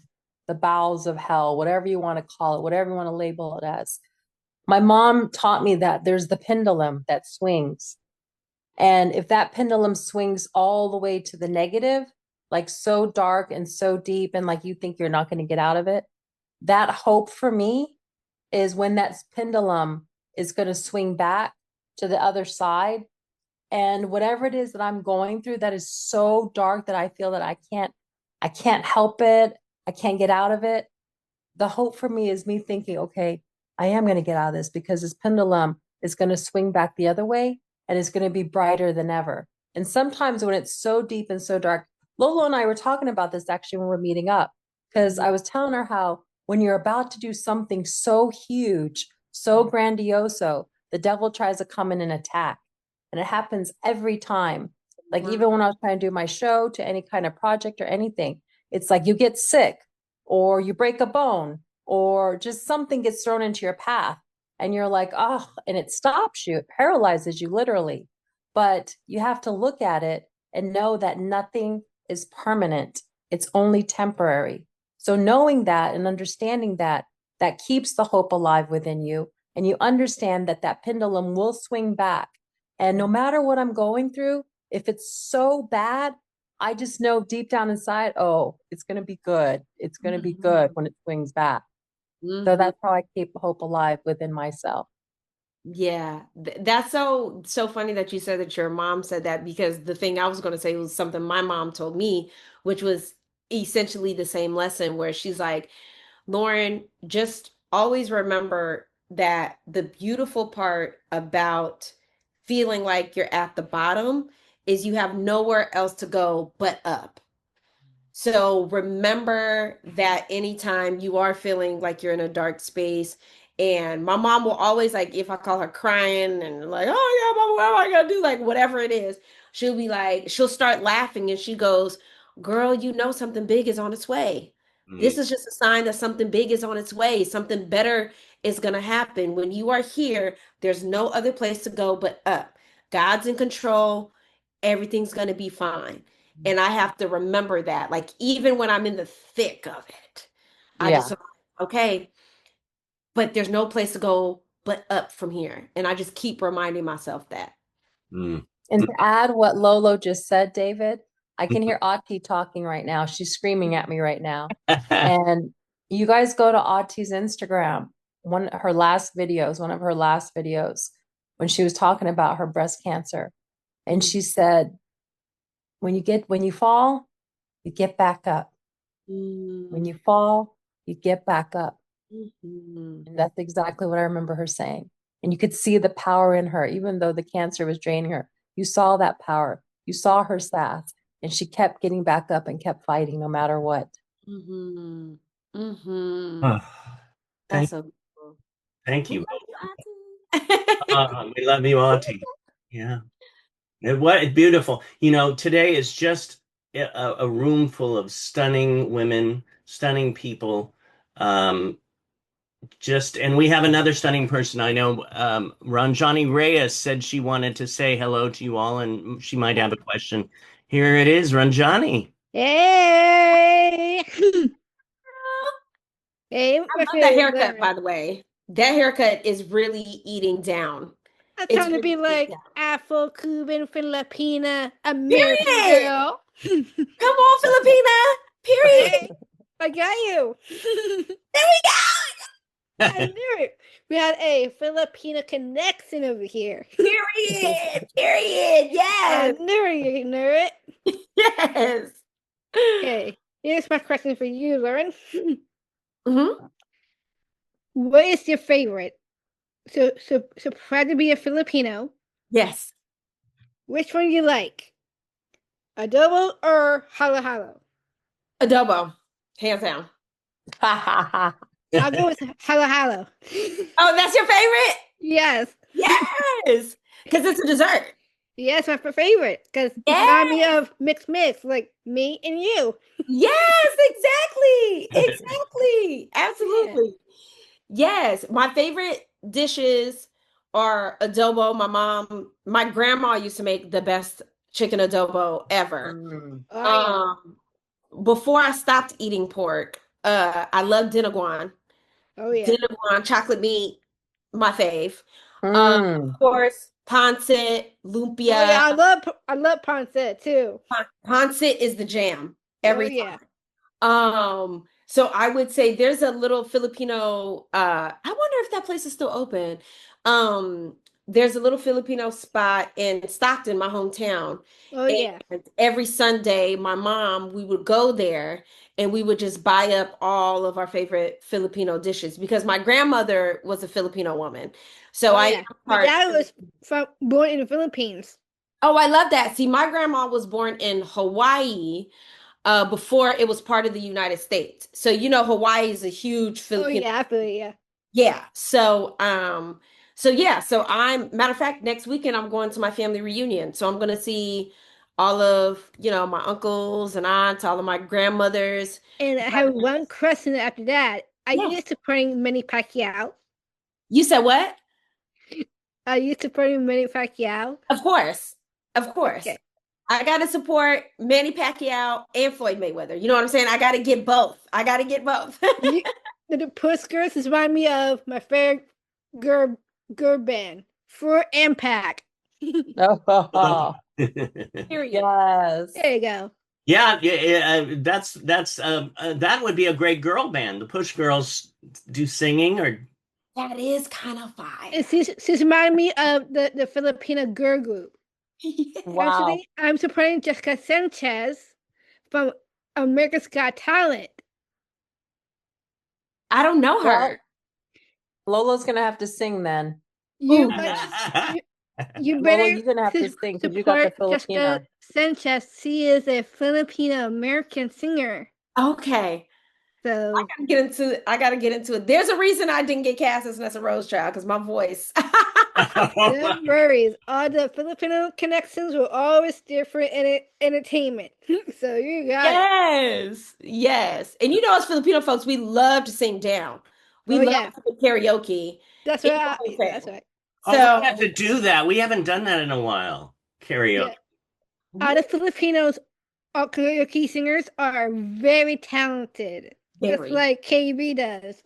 the bowels of hell, whatever you want to call it, whatever you want to label it as, my mom taught me that there's the pendulum that swings. And if that pendulum swings all the way to the negative, like so dark and so deep, and like you think you're not going to get out of it, that hope for me is when that pendulum is going to swing back to the other side. And whatever it is that I'm going through that is so dark that I feel that I can't help it, I can't get out of it. The hope for me is me thinking, okay, I am going to get out of this because this pendulum is going to swing back the other way and it's going to be brighter than ever. And sometimes when it's so deep and so dark, Lolo and I were talking about this actually when we were meeting up, because I was telling her how when you're about to do something so huge, so grandioso, the devil tries to come in and attack. And it happens every time. Like even when I was trying to do my show, to any kind of project or anything, it's like you get sick or you break a bone or just something gets thrown into your path and you're like, oh, and it stops you, it paralyzes you literally. But you have to look at it and know that nothing is permanent. It's only temporary. So knowing that and understanding that, that keeps the hope alive within you. And you understand that that pendulum will swing back. And no matter what I'm going through, if it's so bad, I just know deep down inside, oh, it's going to be good. It's going to be good when it swings back. So that's how I keep hope alive within myself. Yeah, that's so funny that you said that your mom said that, because the thing I was going to say was something my mom told me, which was essentially the same lesson, where she's like, Lauren, just always remember that the beautiful part about feeling like you're at the bottom is you have nowhere else to go but up. So remember that anytime you are feeling like you're in a dark space, and my mom will always, like, if I call her crying and like, oh yeah, mama, what am I gonna do? Like, whatever it is, she'll be like, she'll start laughing and she goes, girl, you know something big is on its way. This is just a sign that something big is on its way. Something better is gonna happen. When you are here, there's no other place to go but up. God's in control. Everything's gonna be fine. And I have to remember that, like, even when I'm in the thick of it, I just, okay, but there's no place to go but up from here. And I just keep reminding myself that. And to add what Lolo just said, David, I can hear Ati talking right now. She's screaming at me right now. And you guys go to Ati's Instagram, one of her last videos, when she was talking about her breast cancer. And she said, when you fall, you get back up. When you fall, you get back up. And that's exactly what I remember her saying. And you could see the power in her, even though the cancer was draining her. You saw that power. You saw her sass, and she kept getting back up and kept fighting no matter what. That's so cool. Thank you. We love you, Auntie. Yeah. What beautiful. You know, today is just a room full of stunning women, stunning people. And we have another stunning person. I know RANJANI Reyes said she wanted to say hello to you all, and she might have a question. Here it is, RANJANI. Hey! Hey, I love that haircut, by the way. That haircut is really eating down. I'm trying to be like Afro-Cuban, Filipina, American girl. Come on, Filipina. Period. I got you. There we go. I knew it. We had a Filipina connection over here. Period. Period. Yes. I knew you knew it. Yes. Okay. Here's my question for you, Lauren. What is your favorite? So proud to be a Filipino. Yes. Which one do you like? Adobo or halo-halo? Adobo. Hands down. I'll go with halo-halo. Oh, that's your favorite? Yes. Yes. because it's a dessert. Yeah, it's my favorite because it reminds me of mix, like me and you. Yes, exactly. Absolutely. Yes, my favorite dishes are adobo. My grandma used to make the best chicken adobo ever. Oh, Before I stopped eating pork, I love diniguan. oh yeah. Diniguan, chocolate meat, my fave. Mm. Of course, pancit, Oh yeah, lumpia. I love pancit too. Pancit is the jam every Oh yeah. time. So I would say there's a little Filipino, I wonder if that place is still open. There's a little Filipino spot in Stockton, my hometown. Oh yeah. And every Sunday, we would go there and we would just buy up all of our favorite Filipino dishes because my grandmother was a Filipino woman. So Oh yeah. My dad was born in the Philippines. Oh, I love that. See, my grandma was born in Hawaii before it was part of the United States. So, Hawaii is a huge Filipino. Oh yeah, I feel it, yeah. Yeah. So matter of fact, next weekend I'm going to my family reunion. So I'm going to see all of, my uncles and aunts, all of my grandmothers. And I have one question after that. Are Yeah. you supporting Manny Pacquiao? You said what? Are you supporting Manny Pacquiao? Of course. Okay. I got to support Manny Pacquiao and Floyd Mayweather. You know what I'm saying? I got to get both. The push girls remind me of my favorite girl band, For Impact. Oh, Period. yes. There you go. Yeah, that's that would be a great girl band. The Push Girls do singing or That is kind of fine. And she's reminding me of the Filipino girl group. Wow. Actually, I'm supporting Jessica Sanchez from America's Got Talent. I don't know her. Lolo's gonna have to sing then. You Lolo, better you're gonna have to sing because you got the support Filipino. Jessica Sanchez. She is a Filipino American singer. Okay. So I gotta get into it. There's a reason I didn't get cast as Nessa Rose Child, because my voice. no worries. All the Filipino connections were always different in entertainment. So you got it. Yes. And as Filipino folks, we love to sing down. We Oh, love yeah. to do karaoke. That's right. That's right. Oh, we have to do that. We haven't done that in a while. Karaoke. All the Filipinos, all karaoke singers are very talented. Just Very. like KB does.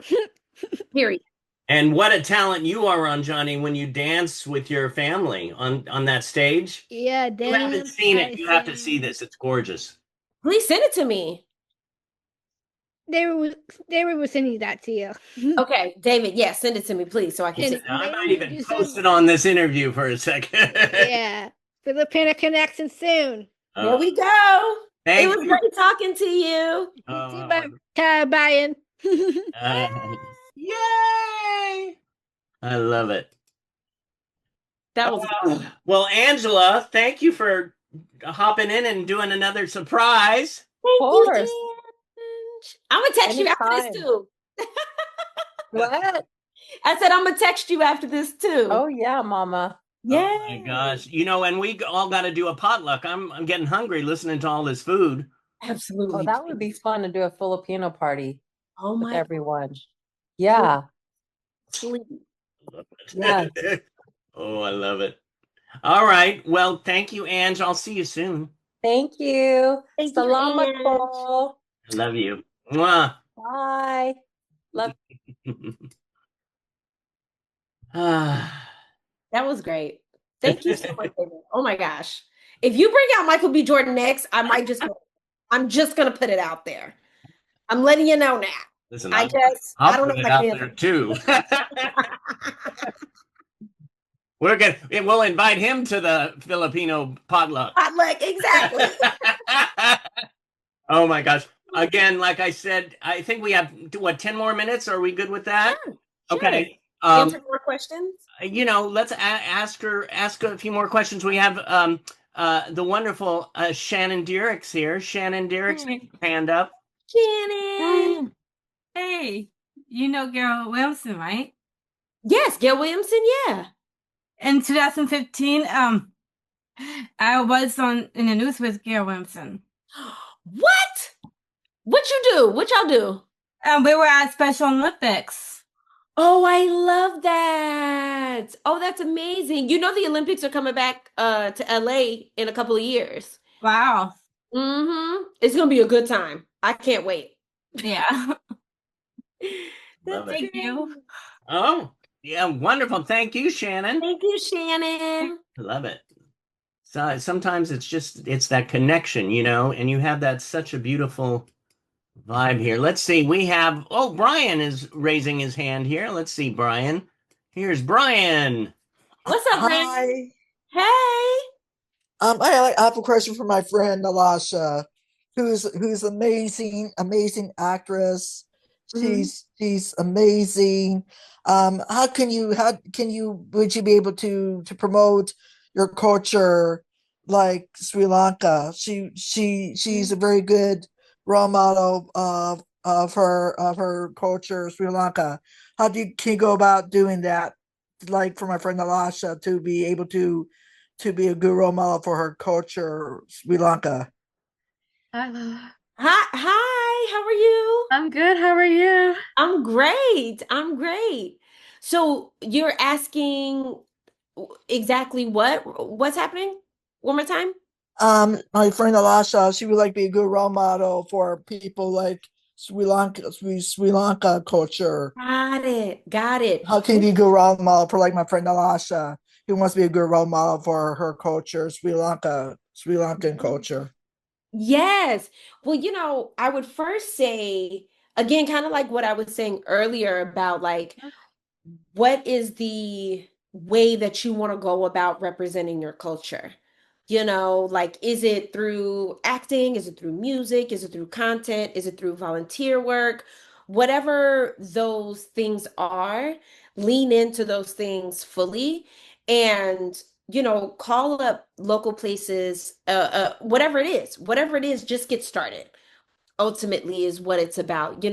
Period. And what a talent you are, Ranjani, when you dance with your family on that stage. Yeah, You haven't seen it. You have to see this. It's gorgeous. Please send it to me. They were sending that to you. Okay, David, yes, send it to me, please, so I can see. I might even post it on this interview for a second. Yeah. Filipino connection soon. There we go. Thank It was you. great talking to you. Bye. Yay! I love it. That was well, Angela, thank you for hopping in and doing another surprise. Thank Of course. you, Ange. I'm gonna text you after this Anytime. too. What? I said I'm gonna text you after this too. Oh yeah, mama. Yeah. Oh my gosh. And we all got to do a potluck. I'm getting hungry listening to all this food. Absolutely. Oh, that would be fun to do a Filipino party Oh with my everyone. Yeah. Sleep. Yeah. Oh, I love it. All right. Well, thank you, Ange. I'll see you soon. Thank you. Thank you, Salamat Ange. po. I love you. Mwah. Bye. Love. That was great. Thank you so much, David. Oh my gosh. If you bring out Michael B. Jordan next, I'm just gonna put it out there. I'm letting you know now. Listen, I I'll don't put know it if I out can. there too. We'll invite him to the Filipino potluck. Potluck, exactly. Oh my gosh. Again, like I said, I think we have 10 more minutes. Are we good with that? Sure. Okay. Answer more questions. Let's ask a few more questions. We have the wonderful Shannon DIERIEX here. Shannon DIERIEX, hand up. Shannon. Hey, you know Gail Wilson, right? Yes, Gail Williamson, yeah. In 2015, I was in the news with Gail Williamson. What? What you do? What y'all do? We were at Special Olympics. Oh, I love that. Oh, that's amazing. You know the Olympics are coming back to LA in a couple of years. Wow. Mm-hmm. It's gonna be a good time. I can't wait. Yeah. Love it. Thank you. Oh, yeah, wonderful. Thank you, Shannon. Thank you, Shannon. I love it. So sometimes it's that connection, you know, and you have that such a beautiful vibe here. Let's see. We have Brian is raising his hand here. Let's see, Brian. Here's Brian. What's up, Brian? Hi. Hey. I have a question for my friend NILASHA, who's amazing actress. She's amazing. Would you be able to promote your culture like Sri Lanka? She's a very good role model of her culture, Sri Lanka. Can you go about doing that? Like for my friend NILASHA to be able to be a good role model for her culture, Sri Lanka. Hello. Hi, how are you? I'm good. How are you? I'm great. So you're asking exactly what's happening? One more time? My friend NILASHA, she would like to be a good role model for people like Sri Lanka culture. Got it. How can you be a good role model for like my friend NILASHA, who wants to be a good role model for her culture, Sri Lankan culture? Yes. Well, I would first say, again, kind of like what I was saying earlier about like, what is the way that you want to go about representing your culture? Like, is it through acting? Is it through music? Is it through content? Is it through volunteer work? Whatever those things are, lean into those things fully and, call up local places, whatever it is, just get started. Ultimately is what it's about.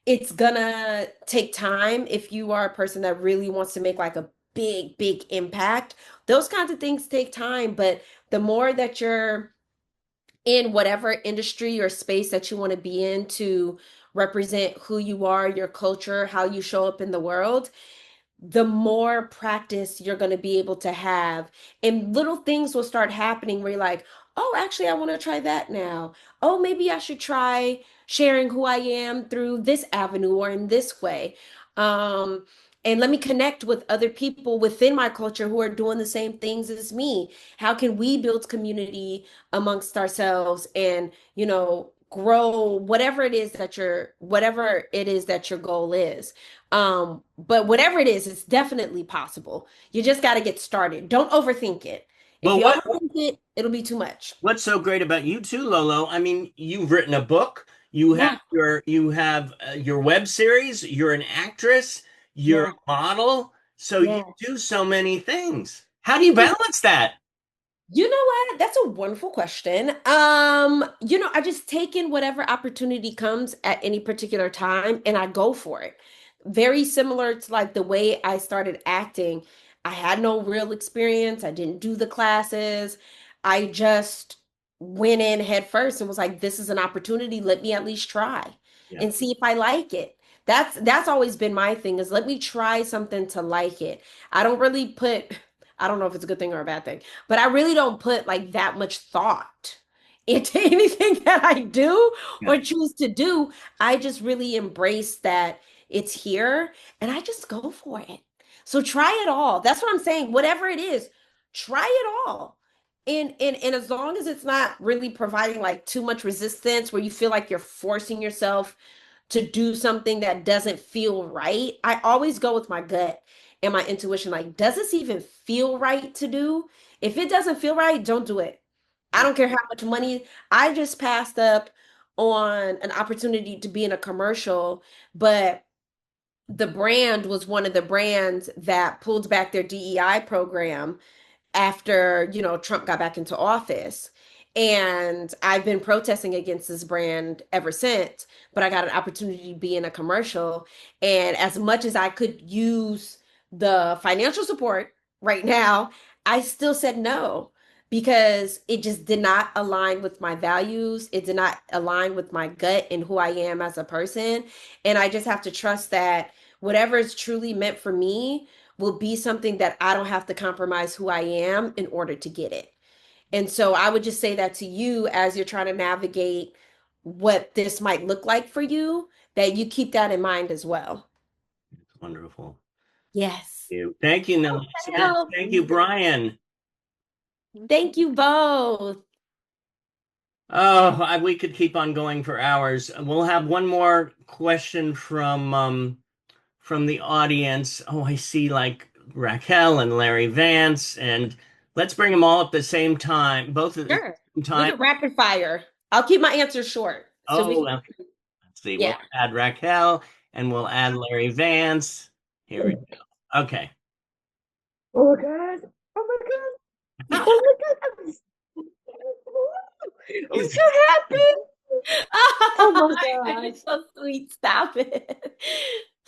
It's gonna take time if you are a person that really wants to make like a big impact. Those kinds of things take time, but the more that you're in whatever industry or space that you want to be in to represent who you are, your culture, how you show up in the world, the more practice you're going to be able to have. And little things will start happening where you're like, oh, actually, I want to try that now. Oh, maybe I should try sharing who I am through this avenue or in this way. And let me connect with other people within my culture who are doing the same things as me. How can we build community amongst ourselves and, grow whatever it is that your goal is. But whatever it is, it's definitely possible. You just got to get started. Don't overthink it. If you overthink it, it'll be too much. What's so great about you too, Lolo? I mean, you've written a book. You have your web series. You're an actress. You're a model. So you do so many things. How do you balance that? You know what? That's a wonderful question. I just take in whatever opportunity comes at any particular time and I go for it. Very similar to like the way I started acting. I had no real experience. I didn't do the classes. I just went in head first and was like, this is an opportunity. Let me at least try and see if I like it. That's always been my thing is let me try something to like it. I don't know if it's a good thing or a bad thing, but I really don't put like that much thought into anything that I do or choose to do. I just really embrace that it's here and I just go for it. So try it all. That's what I'm saying. Whatever it is, try it all. And as long as it's not really providing like too much resistance where you feel like you're forcing yourself to do something that doesn't feel right, I always go with my gut and my intuition. Like, does this even feel right to do? If it doesn't feel right, don't do it. I don't care how much money. I just passed up on an opportunity to be in a commercial, but the brand was one of the brands that pulled back their DEI program after, Trump got back into office. And I've been protesting against this brand ever since, but I got an opportunity to be in a commercial. And as much as I could use the financial support right now, I still said no because it just did not align with my values. It did not align with my gut and who I am as a person. And I just have to trust that whatever is truly meant for me will be something that I don't have to compromise who I am in order to get it. And so I would just say that to you as you're trying to navigate what this might look like for you, that you keep that in mind as well. Wonderful. Yes. Thank you, NILASHA. Thank you, Brian. Thank you both. Oh, we could keep on going for hours. We'll have one more question from the audience. Oh, I see like Raquel and Larry Vance, and let's bring them all at the same time. Both at the same time. We can rapid fire. I'll keep my answers short. So let's see. Yeah. We'll add Raquel and we'll add Larry Vance. Here we go. Okay. Oh my God. Oh my God. Oh my God. I'm so happy. Oh my God. You're so sweet. Stop it.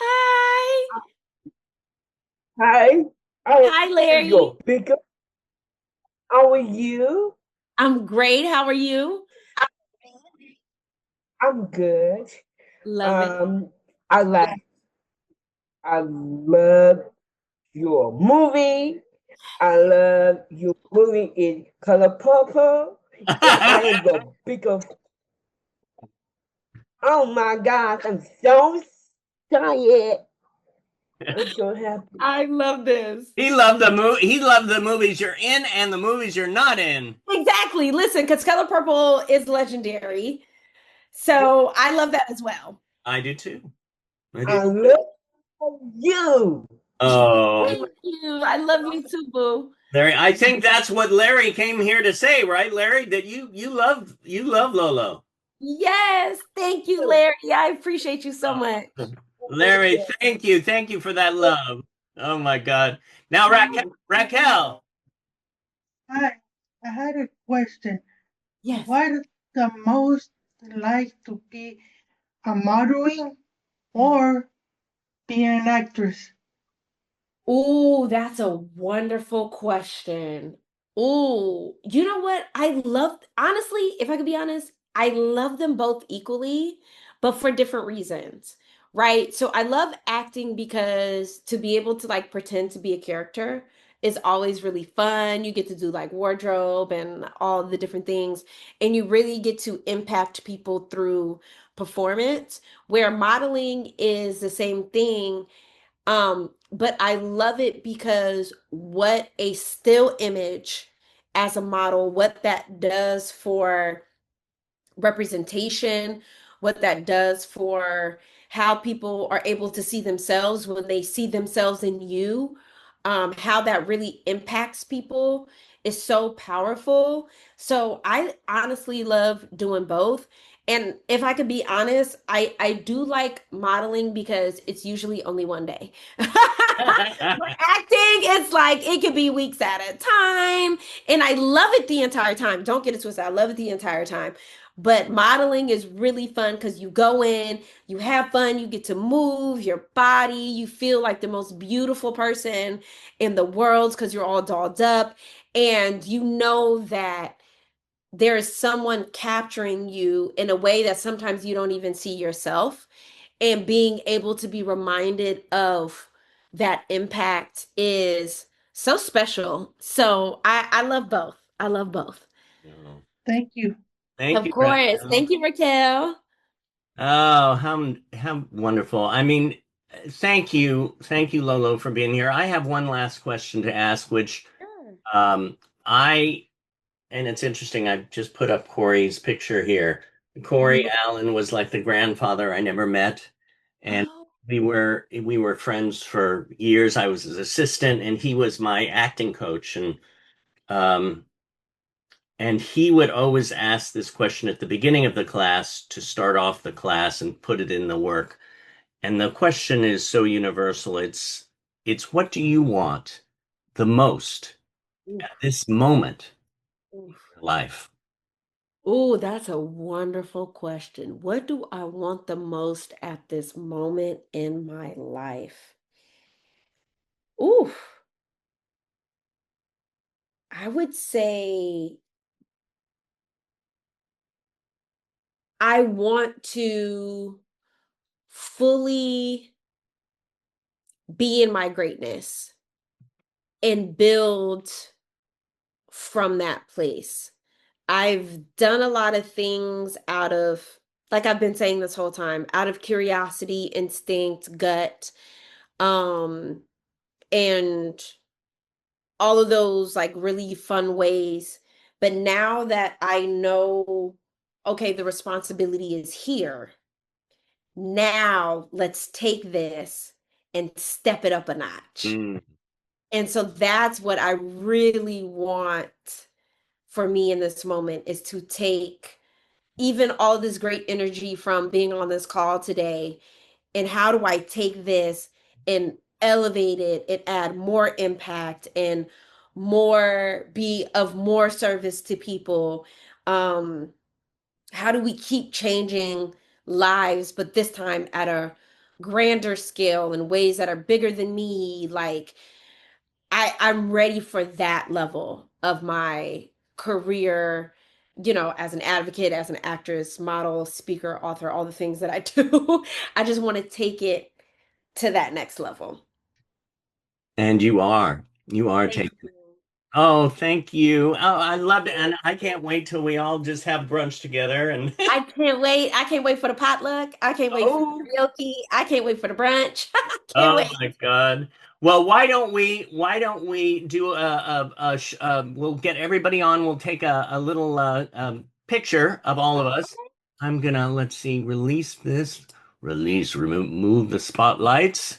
Hi. Hi. Hi, Larry. How are you? I'm great. How are you? I'm good. Love it. I love your movie. I love your movie in color purple. And I am the biggest. Oh my gosh, I'm so excited. I'm so happy. I love this. He loved the movie. He loved the movies you're in and the movies you're not in. Exactly. Listen, because Color Purple is legendary. So I love that as well. I do too. I love you. Oh. Thank you. I love you too, boo. Larry, I think that's what Larry came here to say, right, Larry? That you love Lolo. Yes. Thank you, Larry. I appreciate you so much. Larry, thank you for that love. Oh my God! Now Raquel. Hi, I had a question. Yes. What is the most like to be a modeling or be an actress? Oh, that's a wonderful question. Oh, you know what? Honestly, if I could be honest, I love them both equally, but for different reasons, right? So I love acting because to be able to like pretend to be a character is always really fun. You get to do like wardrobe and all the different things, and you really get to impact people through performance, where modeling is the same thing. But I love it because what a still image as a model, what that does for representation, what that does for how people are able to see themselves when they see themselves in you, how that really impacts people is so powerful. So I honestly love doing both. And if I could be honest, I do like modeling because it's usually only one day. But acting, it's like it could be weeks at a time. And I love it the entire time. Don't get it twisted. I love it the entire time. But modeling is really fun because you go in, you have fun, you get to move your body, you feel like the most beautiful person in the world because you're all dolled up. And you know that there is someone capturing you in a way that sometimes you don't even see yourself. And being able to be reminded of that impact is so special. So I love both. I love both. Thank you. Thank you. Of course. Raquel. Thank you, Raquel. Oh, how wonderful. I mean, thank you, Lolo, for being here. I have one last question to ask, which and it's interesting, I just put up Corey's picture here. Corey Allen was like the grandfather I never met. And we were friends for years. I was his assistant and he was my acting coach. And he would always ask this question at the beginning of the class to start off the class and put it in the work. And the question is so universal. It's what do you want the most at this moment in your life? Oh, that's a wonderful question. What do I want the most at this moment in my life? Ooh, I would say I want to fully be in my greatness and build from that place. I've done a lot of things out of, like I've been saying this whole time, out of curiosity, instinct, gut, and all of those like really fun ways. But now that I know, okay, the responsibility is here, now let's take this and step it up a notch. And so that's what I really want for me in this moment, is to take even all this great energy from being on this call today, and how do I take this and elevate it and add more impact and be of more service to people. How do we keep changing lives, but this time at a grander scale in ways that are bigger than me? Like, I'm ready for that level of my career, as an advocate, as an actress, model, speaker, author, all the things that I do. I just want to take it to that next level. And you are taking. Oh, thank you. Oh, I loved it. And I can't wait till we all just have brunch together. And I can't wait. I can't wait for the potluck. I can't wait for the karaoke. I can't wait for the brunch. oh my God. Well, why don't we do we'll get everybody on. We'll take a little picture of all of us. I'm gonna, let's see, remove the spotlights.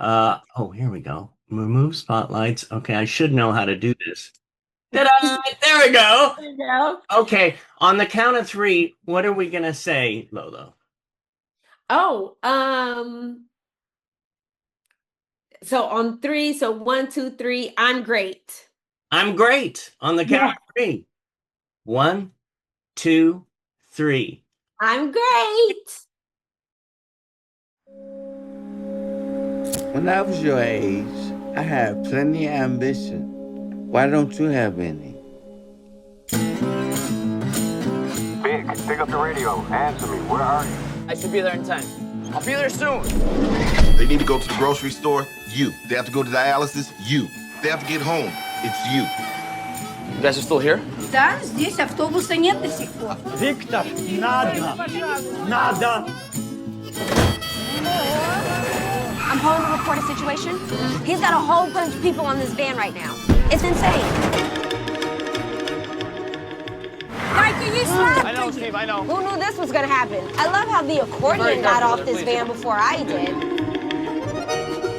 Oh, here we go. Remove spotlights. Okay, I should know how to do this. Ta-da! There we go. There you go. Okay, on the count of 3, what are we gonna say, Lolo? Oh, so on 3, so 1, 2, 3, I'm great. I'm great. On the count of 3. 1, 2, 3. I'm great. When I was your age, I had plenty of ambition. Why don't you have any? Big, pick up the radio. Answer me. Where are you? I should be there in time. I'll be there soon. They need to go to the grocery store. You. They have to go to dialysis. You. They have to get home. It's you. You guys are still here? Да, здесь автобуса нет до сих пор. Виктор, надо! Надо! I'm home to report a situation. He's got a whole bunch of people on this van right now. It's insane. I know, Steve, I know. Who knew this was gonna happen? I love how the accordion got off this van before I did.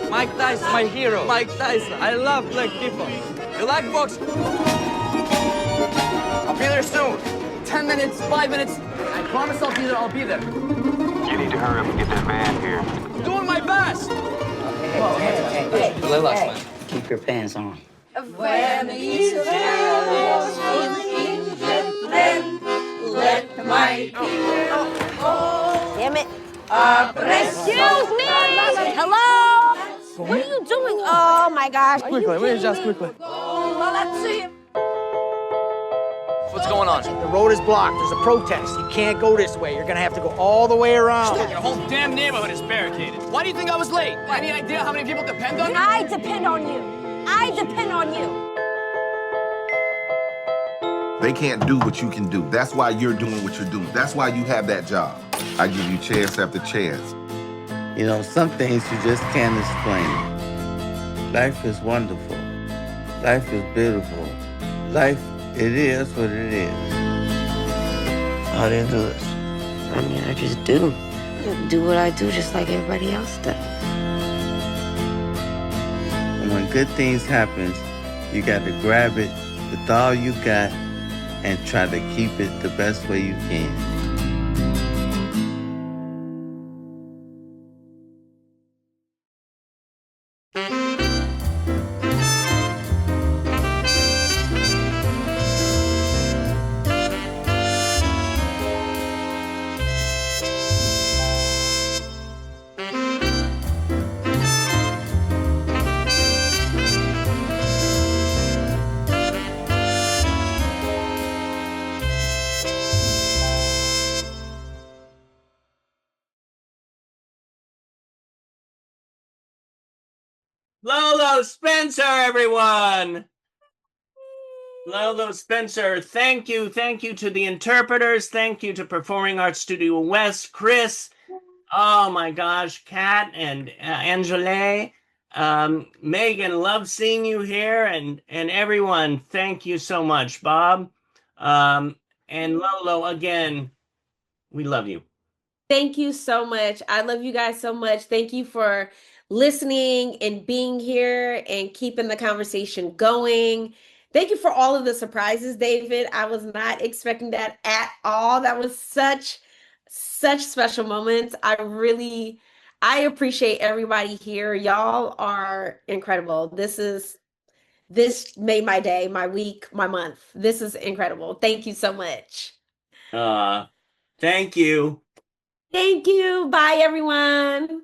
Mike Tyson, my hero. Mike Tyson. I love black people. You like boxing? I'll be there soon. 10 minutes, 5 minutes. I promise I'll be there. I'll be there. You need to hurry up and get that van here. Doing my best. Hey. Relax, man. Keep your pants on. When Israel was in Egypt, let my people go. Damn it. Excuse me! Hello? What are you doing? Oh my gosh. Quickly, let me adjust quickly. What's going on? The road is blocked. There's a protest. You can't go this way. You're gonna have to go all the way around. Your whole damn neighborhood is barricaded. Why do you think I was late? Any idea how many people depend on me? I depend on you. I depend on you. They can't do what you can do. That's why you're doing what you're doing. That's why you have that job. I give you chance after chance. You know, some things you just can't explain. Life is wonderful. Life is beautiful. Life, it is what it is. How do you do this? I mean, I just do. Do what I do just like everybody else does. And when good things happen, you got to grab it with all you got and try to keep it the best way you can. Lolo Spencer, everyone. Lolo Spencer, thank you. Thank you to the interpreters. Thank you to Performing Arts Studio West, Chris. Oh my gosh, Kat and Angele. Megan, love seeing you here, and everyone, thank you so much. Bob, and Lolo, again, we love you. Thank you so much. I love you guys so much. Thank you for listening and being here and keeping the conversation going. Thank you for all of the surprises, David. I was not expecting that at all. That was such special moments. I appreciate everybody here. Y'all are incredible. This made my day, my week, my month. This is incredible. Thank you so much. Thank you. Thank you. Bye, everyone.